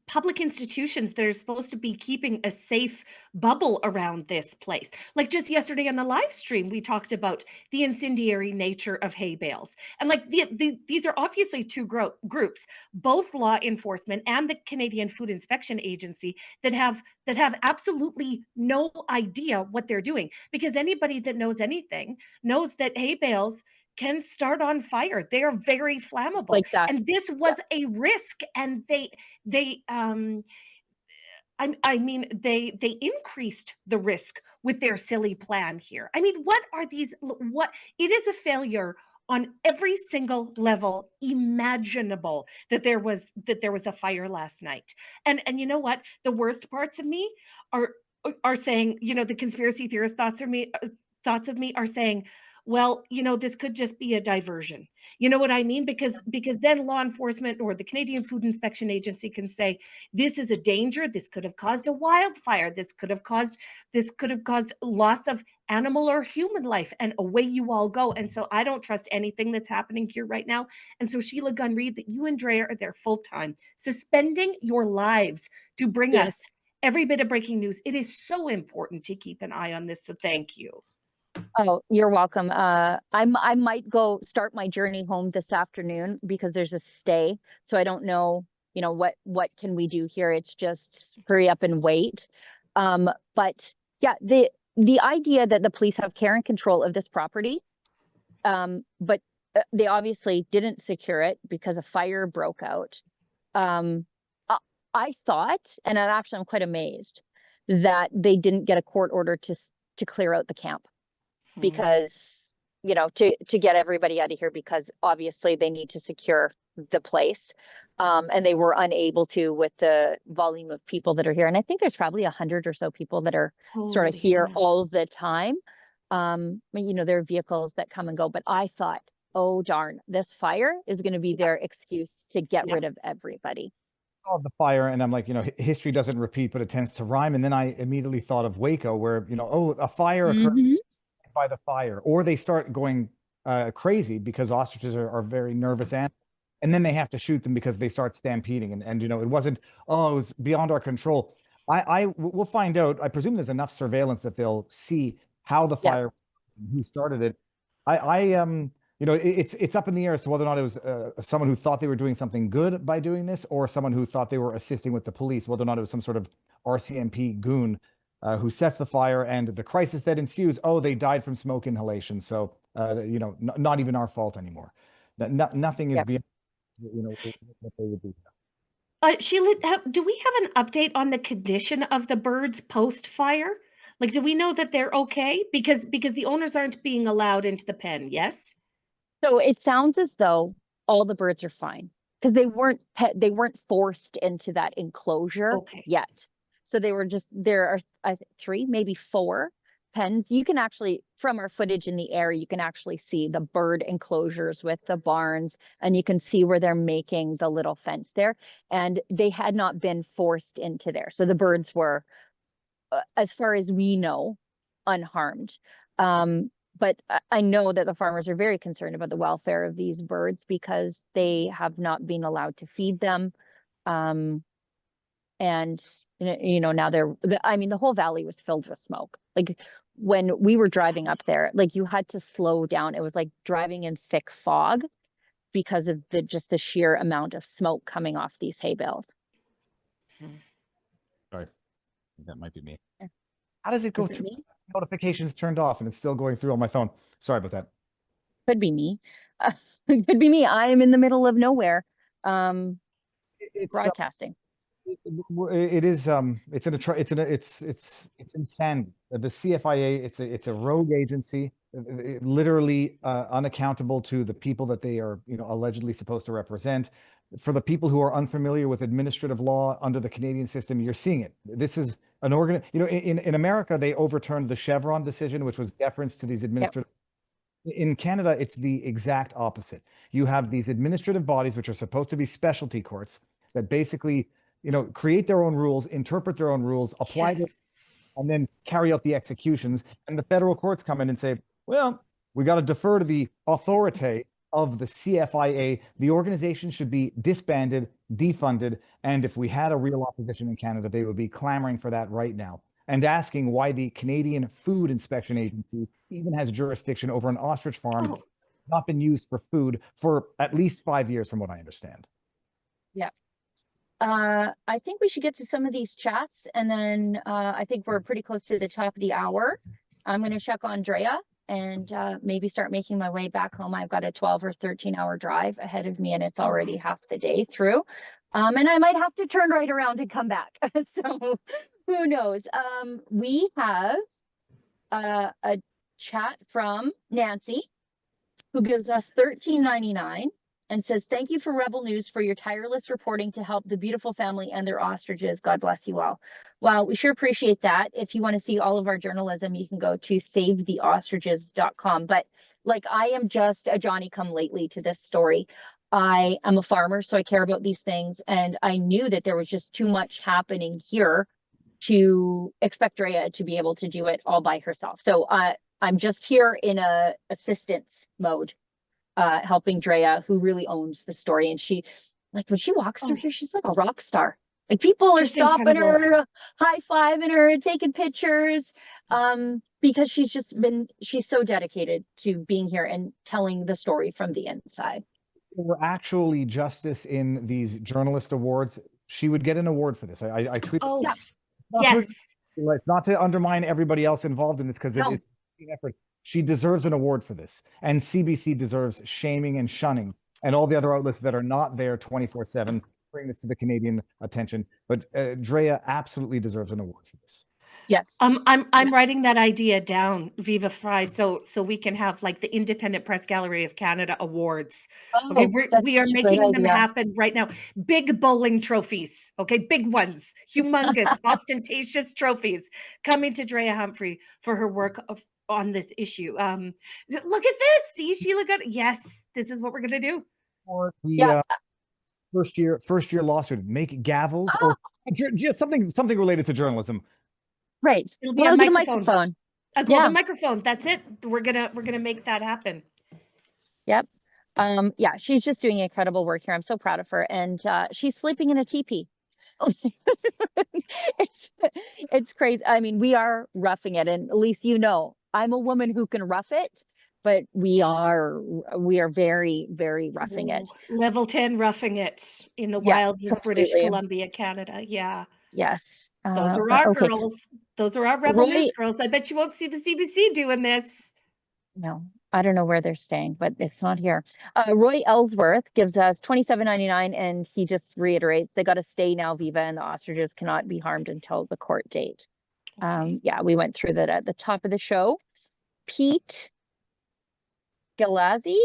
public institutions that are supposed to be keeping a safe bubble around this place. Like just yesterday on the live stream, we talked about the incendiary nature of hay bales. And like these are obviously two groups, both law enforcement and the Canadian Food Inspection Agency, that have absolutely no idea what they're doing. Because anybody that knows anything knows that hay bales can start on fire. They are very flammable. Like that. And this was a risk, and they I mean, they increased the risk with their silly plan here. I mean, what are these? What, it is a failure on every single level imaginable that there was a fire last night. And you know what? The worst parts of me are saying, you know, the conspiracy theorist thoughts of me are saying, well, you know, this could just be a diversion. You know what I mean? Because then law enforcement or the Canadian Food Inspection Agency can say, this is a danger. This could have caused a wildfire. This could have caused loss of animal or human life, and away you all go. And so I don't trust anything that's happening here right now. And so Sheila, Gunn, Reid, that you and Dre are there full time, suspending your lives to bring Yes. us every bit of breaking news. It is so important to keep an eye on this. So thank you. Oh, you're welcome. I might go start my journey home this afternoon because there's a stay. So I don't know, you know, what can we do here? It's just hurry up and wait. But yeah, the idea that the police have care and control of this property, but they obviously didn't secure it because a fire broke out. I thought, and I'm quite amazed that they didn't get a court order to clear out the camp. Because, you know, to get everybody out of here, because obviously they need to secure the place. And they were unable to with the volume of people that are here. And I think there's probably 100 or so people that are sort of here all the time. You know, there are vehicles that come and go, but I thought, oh darn, this fire is going to be their excuse to get rid of everybody. Of the fire, and I'm like, you know, history doesn't repeat, but it tends to rhyme. And then I immediately thought of Waco, where, you know, oh, a fire occurred by the fire, or they start going crazy because ostriches are very nervous animals, and then they have to shoot them because they start stampeding, and you know, it wasn't, oh, it was beyond our control. We'll find out. I presume there's enough surveillance that they'll see how the fire, who started it. You know, it's up in the air as to whether or not it was someone who thought they were doing something good by doing this, or someone who thought they were assisting with the police, whether or not it was some sort of RCMP goon who sets the fire, and the crisis that ensues, oh, they died from smoke inhalation. So, you know, not even our fault anymore. Nothing is beyond, you know, what they would do. Sheila, do we have an update on the condition of the birds post-fire? Like, do we know that they're okay? Because the owners aren't being allowed into the pen, yes? So it sounds as though all the birds are fine because they weren't forced into that enclosure yet. So they were just, there are 3, maybe 4 pens. You can actually, from our footage in the air, you can actually see the bird enclosures with the barns, and you can see where they're making the little fence there. And they had not been forced into there. So the birds were, as far as we know, unharmed. But I know that the farmers are very concerned about the welfare of these birds because they have not been allowed to feed them. And, you know, now I mean, the whole valley was filled with smoke. Like when we were driving up there, like you had to slow down. It was like driving in thick fog because of just the sheer amount of smoke coming off these hay bales. Sorry, that might be me. How does it go through? Notifications turned off and it's still going through on my phone. Sorry about that. Could be me. Could be me. I am in the middle of nowhere. It's broadcasting. It is it's insanity. The CFIA, it's a rogue agency, literally unaccountable to the people that they are, you know, allegedly supposed to represent. For the people who are unfamiliar with administrative law under the Canadian system, you're seeing it. This is an organ, you know, in America, they overturned the Chevron decision, which was deference to these administrative. In Canada, it's the exact opposite. You have these administrative bodies, which are supposed to be specialty courts, that basically, you know, create their own rules, interpret their own rules, apply them, and then carry out the executions. And the federal courts come in and say, well, we got to defer to the authority of the CFIA. The organization should be disbanded, defunded, and if we had a real opposition in Canada, they would be clamoring for that right now and asking why the Canadian Food Inspection Agency even has jurisdiction over an ostrich farm not been used for food for at least 5 years, from what I understand. Yeah. I think we should get to some of these chats, and then I think we're pretty close to the top of the hour. I'm going to check on Drea and maybe start making my way back home. I've got a 12 or 13-hour drive ahead of me, and it's already half the day through. And I might have to turn right around and come back. So who knows? We have a chat from Nancy, who gives us $13.99 and says, "Thank you for Rebel News for your tireless reporting to help the beautiful family and their ostriches. God bless you all." Well, we sure appreciate that. If you want to see all of our journalism, you can go to savetheostriches.com. But like, I am just a Johnny come lately to this story. I am a farmer, so I care about these things. And I knew that there was just too much happening here to expect Drea to be able to do it all by herself. So I'm just here in a assistance mode, helping Drea, who really owns the story. And she, like, when she walks through here, she's like a rock star. Like, people are Just stopping incredible. her, high-fiving her, taking pictures, because she's so dedicated to being here and telling the story from the inside. There were actually justice in these journalist awards. She would get an award for this. I tweeted. Oh, Yeah. yes. Not to undermine everybody else involved in this, because No. it's an effort. She deserves an award for this, and CBC deserves shaming and shunning, and all the other outlets that are not there 24/7 bring this to the Canadian attention. But Drea absolutely deserves an award for this. Yes. I'm writing that idea down, Viva Frei, so we can have like the Independent Press Gallery of Canada awards. Okay, we are making them happen right now. Big bowling trophies, okay, big ones, humongous, ostentatious trophies coming to Drea Humphrey for her work on this issue. Look at this. See, Sheila got it. Yes, this is what we're gonna do. Or the first year lawsuit, make gavels or just something related to journalism. Right. It'll be Well, a get a microphone. microphone. A golden microphone. That's it. We're gonna make that happen. Yep. Yeah, she's just doing incredible work here. I'm so proud of her. And she's sleeping in a teepee. It's crazy. I mean, we are roughing it. And Lise, you know, I'm a woman who can rough it, but we are very, very roughing it. Level 10 roughing it in the Yeah, wilds of British completely. Columbia, Canada. Yeah. Yes. Those are our okay. girls. Those are our Rebel News girls. I bet you won't see the CBC doing this. No, I don't know where they're staying, but it's not here. Roy Ellsworth gives us $27.99, and he just reiterates they got to stay now, Viva, and the ostriches cannot be harmed until the court date. Okay. Yeah, we went through that at the top of the show. Pete Galazi,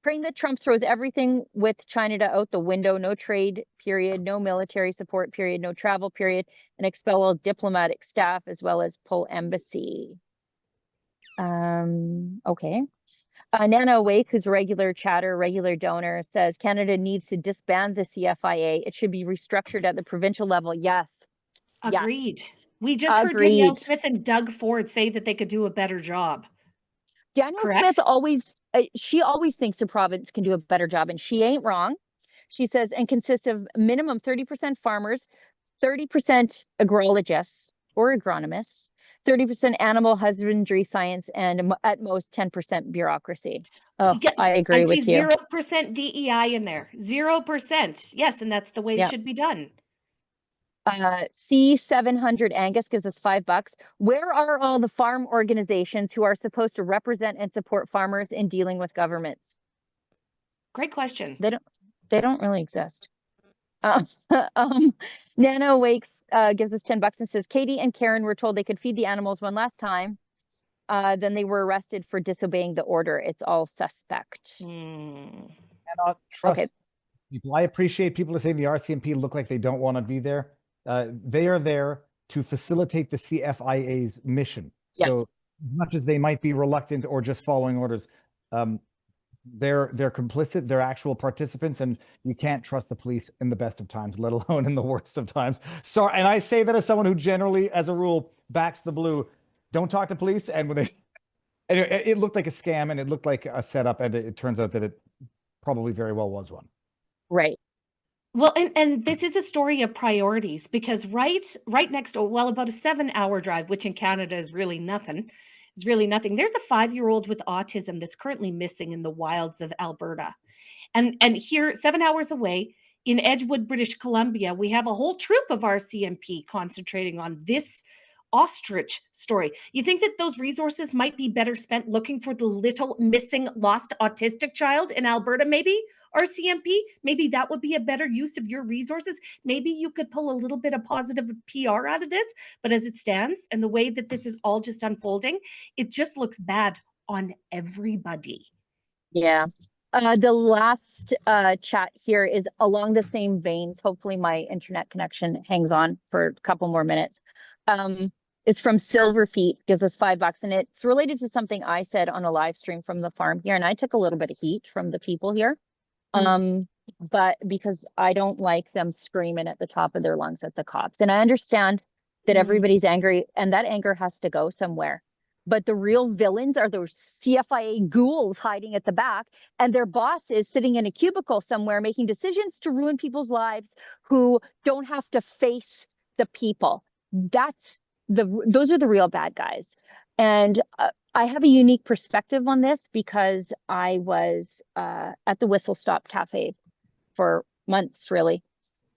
praying that Trump throws everything with China out the window, no trade period, no military support period, no travel period, and expel all diplomatic staff as well as pull embassy. Okay. Nana Awake, who's a regular chatter, regular donor, says Canada needs to disband the CFIA. It should be restructured at the provincial level. Yes. Agreed. Yes. We just heard Danielle Smith and Doug Ford say that they could do a better job. Danielle Smith always, she always thinks the province can do a better job, and she ain't wrong. She says, and consists of minimum 30% farmers, 30% agrologists or agronomists, 30% animal husbandry science, and at most 10% bureaucry. Oh, I agree with you. 0% DEI in there. 0%. Yes, and that's the way it should be done. C700 Angus gives us $5. Where are all the farm organizations who are supposed to represent and support farmers in dealing with governments? Great question. They don't really exist. Nana Wakes gives us $10 and says Katie and Karen were told they could feed the animals one last time. Then they were arrested for disobeying the order. It's all suspect. Cannot trust people. I appreciate people saying the RCMP look like they don't want to be there. They are there to facilitate the CFIA's mission. Yes. So as much as they might be reluctant or just following orders, they're complicit, they're actual participants, and you can't trust the police in the best of times, let alone in the worst of times. So, and I say that as someone who generally, as a rule, backs the blue. Don't talk to police, and when they And it looked like a scam, and it looked like a setup, and it turns out that it probably very well was one. Right. Well, and this is a story of priorities, because right next door, well, about a 7-hour drive, which in Canada is really nothing, there's a 5-year-old with autism that's currently missing in the wilds of Alberta. And here, 7 hours away in Edgewood, British Columbia, we have a whole troop of RCMP concentrating on this ostrich story. You think that those resources might be better spent looking for the little missing lost autistic child in Alberta, maybe? RCMP, maybe that would be a better use of your resources. Maybe you could pull a little bit of positive PR out of this, but as it stands and the way that this is all just unfolding, it just looks bad on everybody. Yeah. The last chat here is along the same veins. Hopefully my internet connection hangs on for a couple more minutes. It's from Silverfeet, gives us $5, and it's related to something I said on a live stream from the farm here, and I took a little bit of heat from the people here. But because I don't like them screaming at the top of their lungs at the cops. And I understand that everybody's angry, and that anger has to go somewhere. But the real villains are those CFIA ghouls hiding at the back, and their boss is sitting in a cubicle somewhere making decisions to ruin people's lives who don't have to face the people. Those are the real bad guys. And I have a unique perspective on this because I was at the Whistle Stop Cafe for months, really,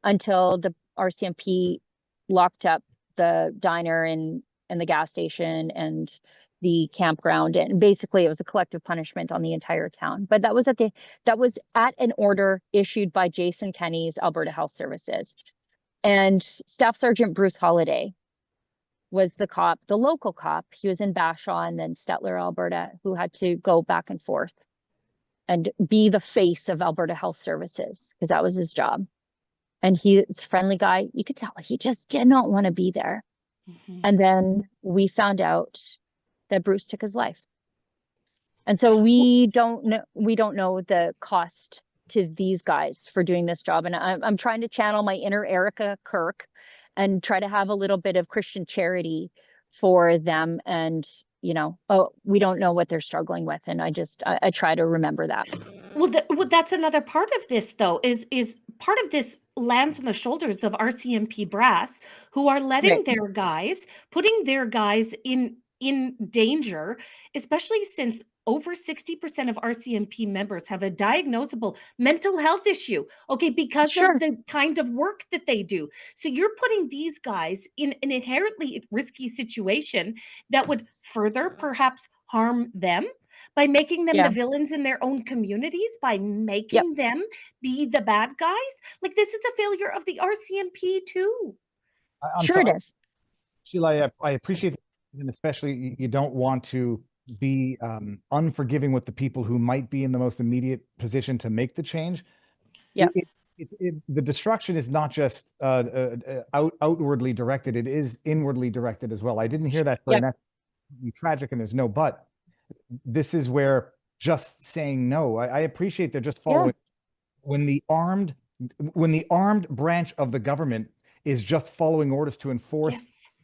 until the RCMP locked up the diner and the gas station and the campground. And basically it was a collective punishment on the entire town. But that was at an order issued by Jason Kenney's Alberta Health Services. And Staff Sergeant Bruce Holliday was the cop, the local cop. He was in Bashaw and then Stettler, Alberta, who had to go back and forth and be the face of Alberta Health Services, because that was his job. And he's a friendly guy. You could tell he just did not want to be there. And then we found out that Bruce took his life. And so we don't know the cost to these guys for doing this job. And I'm trying to channel my inner Erica Kirk and try to have a little bit of Christian charity for them. And, we don't know what they're struggling with. And I try to remember that. Well, that's another part of this, though, is part of this lands on the shoulders of RCMP brass, who are letting their guys, putting their guys in danger, especially since over 60% of RCMP members have a diagnosable mental health issue, because of the kind of work that they do. So you're putting these guys in an inherently risky situation that would further perhaps harm them by making them the villains in their own communities, by making them be the bad guys. Like, this is a failure of the RCMP too. It is. Sheila, I appreciate it, and especially you don't want to be unforgiving with the people who might be in the most immediate position to make the change. Yeah. The destruction is not just outwardly directed, it is inwardly directed as well. I didn't hear that, and that's tragic, and there's no but. This is where just saying no, I appreciate they're just following. When the armed branch of the government is just following orders to enforce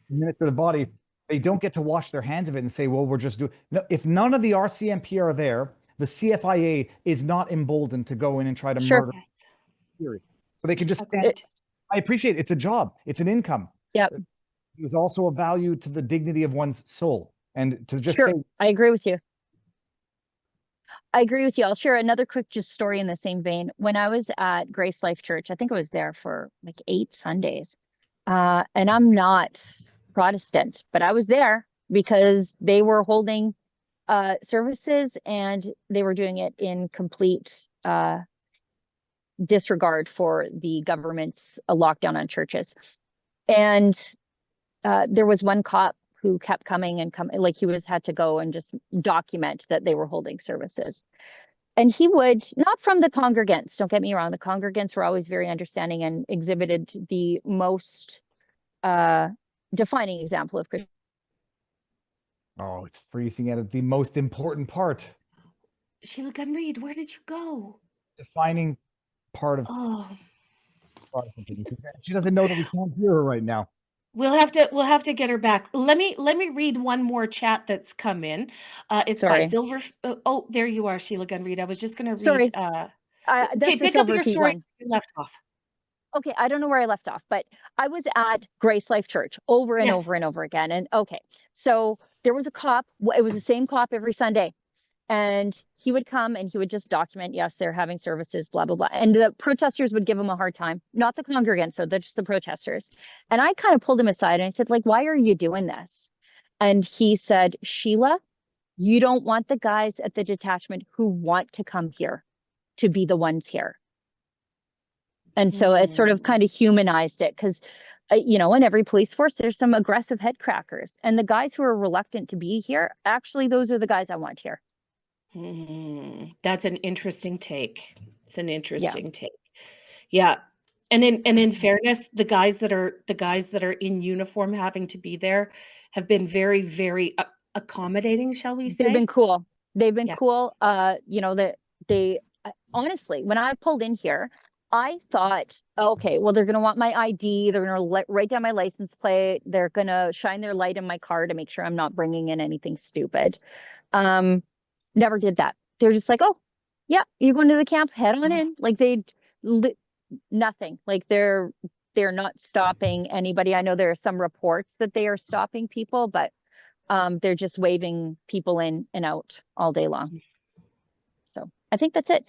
the minutes of the body, they don't get to wash their hands of it and say, well, we're just doing. No, if none of the RCMP are there, the CFIA is not emboldened to go in and try to murder. So they can just stand. I appreciate it. It's a job. It's an income. There's also a value to the dignity of one's soul. And to just say, I agree with you. I'll share another quick story in the same vein. When I was at Grace Life Church, I think I was there for like 8 Sundays. And I'm not Protestant, but I was there because they were holding services, and they were doing it in complete disregard for the government's lockdown on churches. And there was one cop who kept coming and coming, like he had to go and just document that they were holding services. And he would, not from the congregants, don't get me wrong, the congregants were always very understanding and exhibited the most defining example of Christian. Oh, it's freezing at the most important part. Sheila Gunn Reid, where did you go? Defining part of Protestantism. She doesn't know that we can't hear her right now. We'll have to get her back. Let me read one more chat that's come in. It's by Sorry. Silver. Oh, there you are, Sheila Gunn Reid. I was just going to Sorry. read. That's Okay, the pick up Silver your Feet story one. you left off. Okay, I don't know where I left off, but I was at Grace Life Church over and Yes. over and over again. And okay, so there was a cop. It was the same cop every Sunday. And he would come and he would just document, yes, they're having services, blah, blah, blah. And the protesters would give him a hard time, not the congregants, so they're just the protesters. And I kind of pulled him aside and I said, like, why are you doing this? And he said, Sheila, you don't want the guys at the detachment who want to come here to be the ones here. And so it sort of kind of humanized it because, you know, in every police force, there's some aggressive head crackers. And the guys who are reluctant to be here, actually, those are the guys I want here. That's an interesting take. It's an interesting take. Yeah. And in fairness, the guys that are in uniform having to be there have been very, very accommodating, shall we say? They've been cool. They've been cool. You know, that they honestly, when I pulled in here, I thought, okay, well, they're going to want my ID. They're going to write down my license plate. They're going to shine their light in my car to make sure I'm not bringing in anything stupid. Never did that. They're just like, oh, yeah, you're going to the camp, head on in. Like nothing. Like they're not stopping anybody. I know there are some reports that they are stopping people, but they're just waving people in and out all day long. So I think that's it.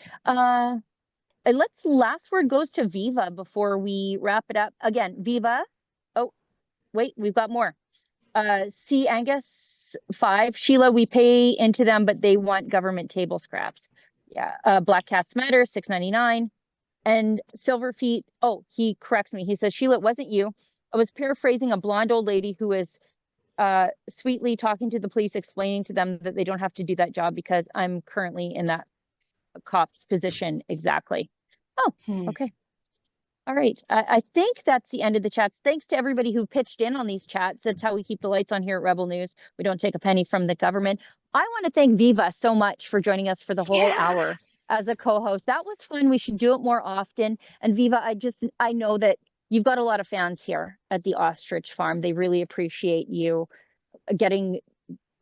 Last word goes to Viva before we wrap it up. Again, Viva. Oh, wait, we've got more. C. Angus 5. Sheila, we pay into them, but they want government table scraps. Yeah. Black Cats Matter, $6.99. And Silver Feet. Oh, he corrects me. He says, Sheila, it wasn't you. I was paraphrasing a blonde old lady who is sweetly talking to the police, explaining to them that they don't have to do that job because I'm currently in that cop's position. Exactly. Oh, okay. All right. I think that's the end of the chats. Thanks to everybody who pitched in on these chats. That's how we keep the lights on here at Rebel News. We don't take a penny from the government. I want to thank Viva so much for joining us for the whole hour as a co-host. That was fun. We should do it more often. And Viva, I know that you've got a lot of fans here at the Ostrich Farm. They really appreciate you getting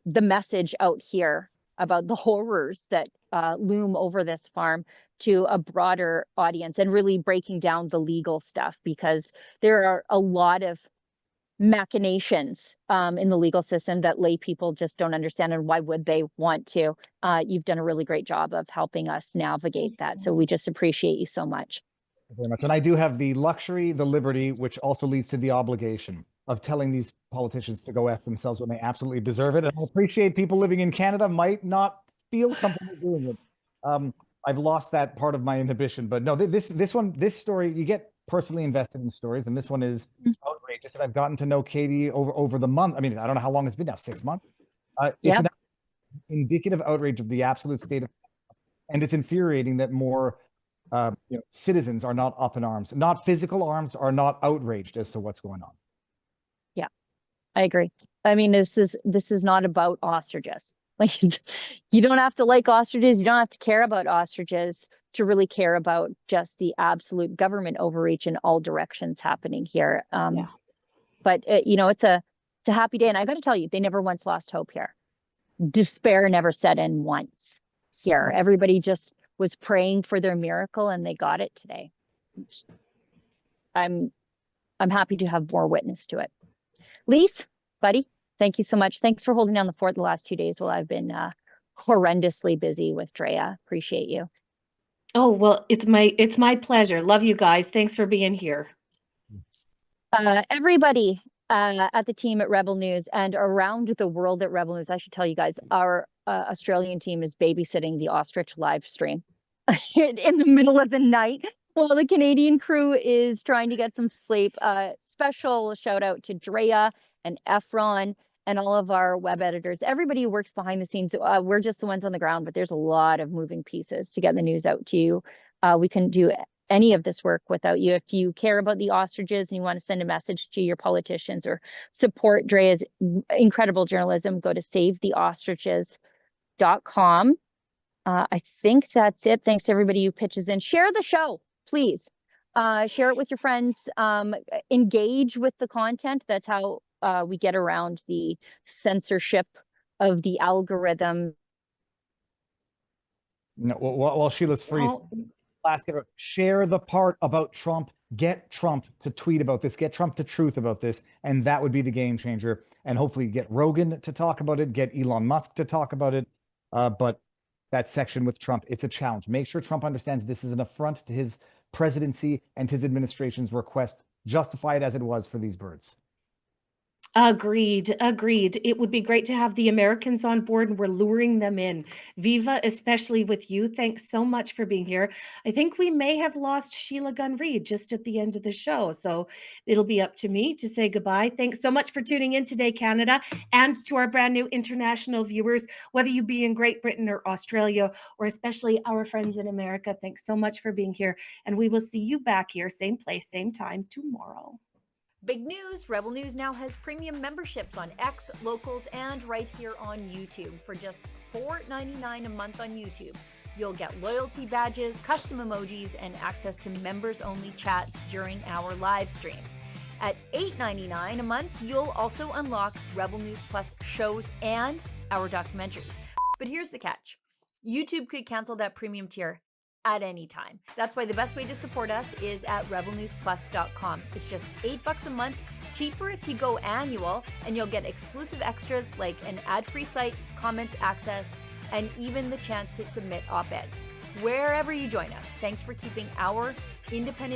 the message out here about the horrors that loom over this farm to a broader audience and really breaking down the legal stuff, because there are a lot of machinations in the legal system that lay people just don't understand, and why would they want to? You've done a really great job of helping us navigate that, so we just appreciate you so much. Thank you very much. And I do have the luxury, the liberty, which also leads to the obligation of telling these politicians to go F themselves when they absolutely deserve it. And I appreciate people living in Canada might not feel comfortable doing it. I've lost that part of my inhibition, but no, this story, you get personally invested in stories, and this one is outrageous. And I've gotten to know Katie over the month. I mean, I don't know how long it's been now, 6 months. It's an indicative outrage of the absolute state of, and it's infuriating that more citizens are not up in arms, not physical arms, are not outraged as to what's going on. Yeah, I agree. I mean, this is not about ostriches. Like, you don't have to like ostriches. You don't have to care about ostriches to really care about just the absolute government overreach in all directions happening here. But it's a happy day, and I got to tell you, they never once lost hope here. Despair never set in once here. Everybody just was praying for their miracle, and they got it today. I'm happy to have more witness to it. Lise, buddy, thank you so much. Thanks for holding down the fort the last 2 days while I've been horrendously busy with Drea. Appreciate you. Oh, well, it's my pleasure. Love you guys. Thanks for being here. Everybody at the team at Rebel News and around the world at Rebel News, I should tell you guys, our Australian team is babysitting the Ostrich live stream in the middle of the night while the Canadian crew is trying to get some sleep. Special shout out to Drea and Efron and all of our web editors, everybody who works behind the scenes. We're just the ones on the ground, but there's a lot of moving pieces to get the news out to you. We couldn't do any of this work without you. If you care about the ostriches and you want to send a message to your politicians or support Drea's incredible journalism, go to savetheostriches.com. I think that's it. Thanks to everybody who pitches in. Share the show, please. Share it with your friends. Engage with the content. That's how we get around the censorship of the algorithm. No, while Sheila's free, Oh, share the part about Trump. Get Trump to tweet about this. Get Trump to truth about this, and that would be the game changer. And hopefully, get Rogan to talk about it. Get Elon Musk to talk about it. But that section with Trump, it's a challenge. Make sure Trump understands this is an affront to his presidency and his administration's request. Justify it as it was for these birds. agreed. It would be great to have the Americans on board, and we're luring them in. Viva, especially with you. Thanks so much for being here. I think we may have lost Sheila Gunn Reid just at the end of the show, so it'll be up to me to say goodbye. Thanks so much for tuning in today, Canada, and to our brand new international viewers, whether you be in Great Britain or Australia, or especially our friends in America. Thanks so much for being here, and we will see you back here, same place, same time tomorrow. Big news, Rebel News now has premium memberships on X, Locals, and right here on YouTube. For just $4.99 a month on YouTube, you'll get loyalty badges, custom emojis, and access to members-only chats during our live streams. At $8.99 a month, you'll also unlock Rebel News Plus shows and our documentaries. But here's the catch. YouTube could cancel that premium tier at any time. That's why the best way to support us is at rebelnewsplus.com. It's just $8 a month, cheaper if you go annual, and you'll get exclusive extras like an ad-free site, comments access, and even the chance to submit op-eds. Wherever you join us, thanks for keeping our independent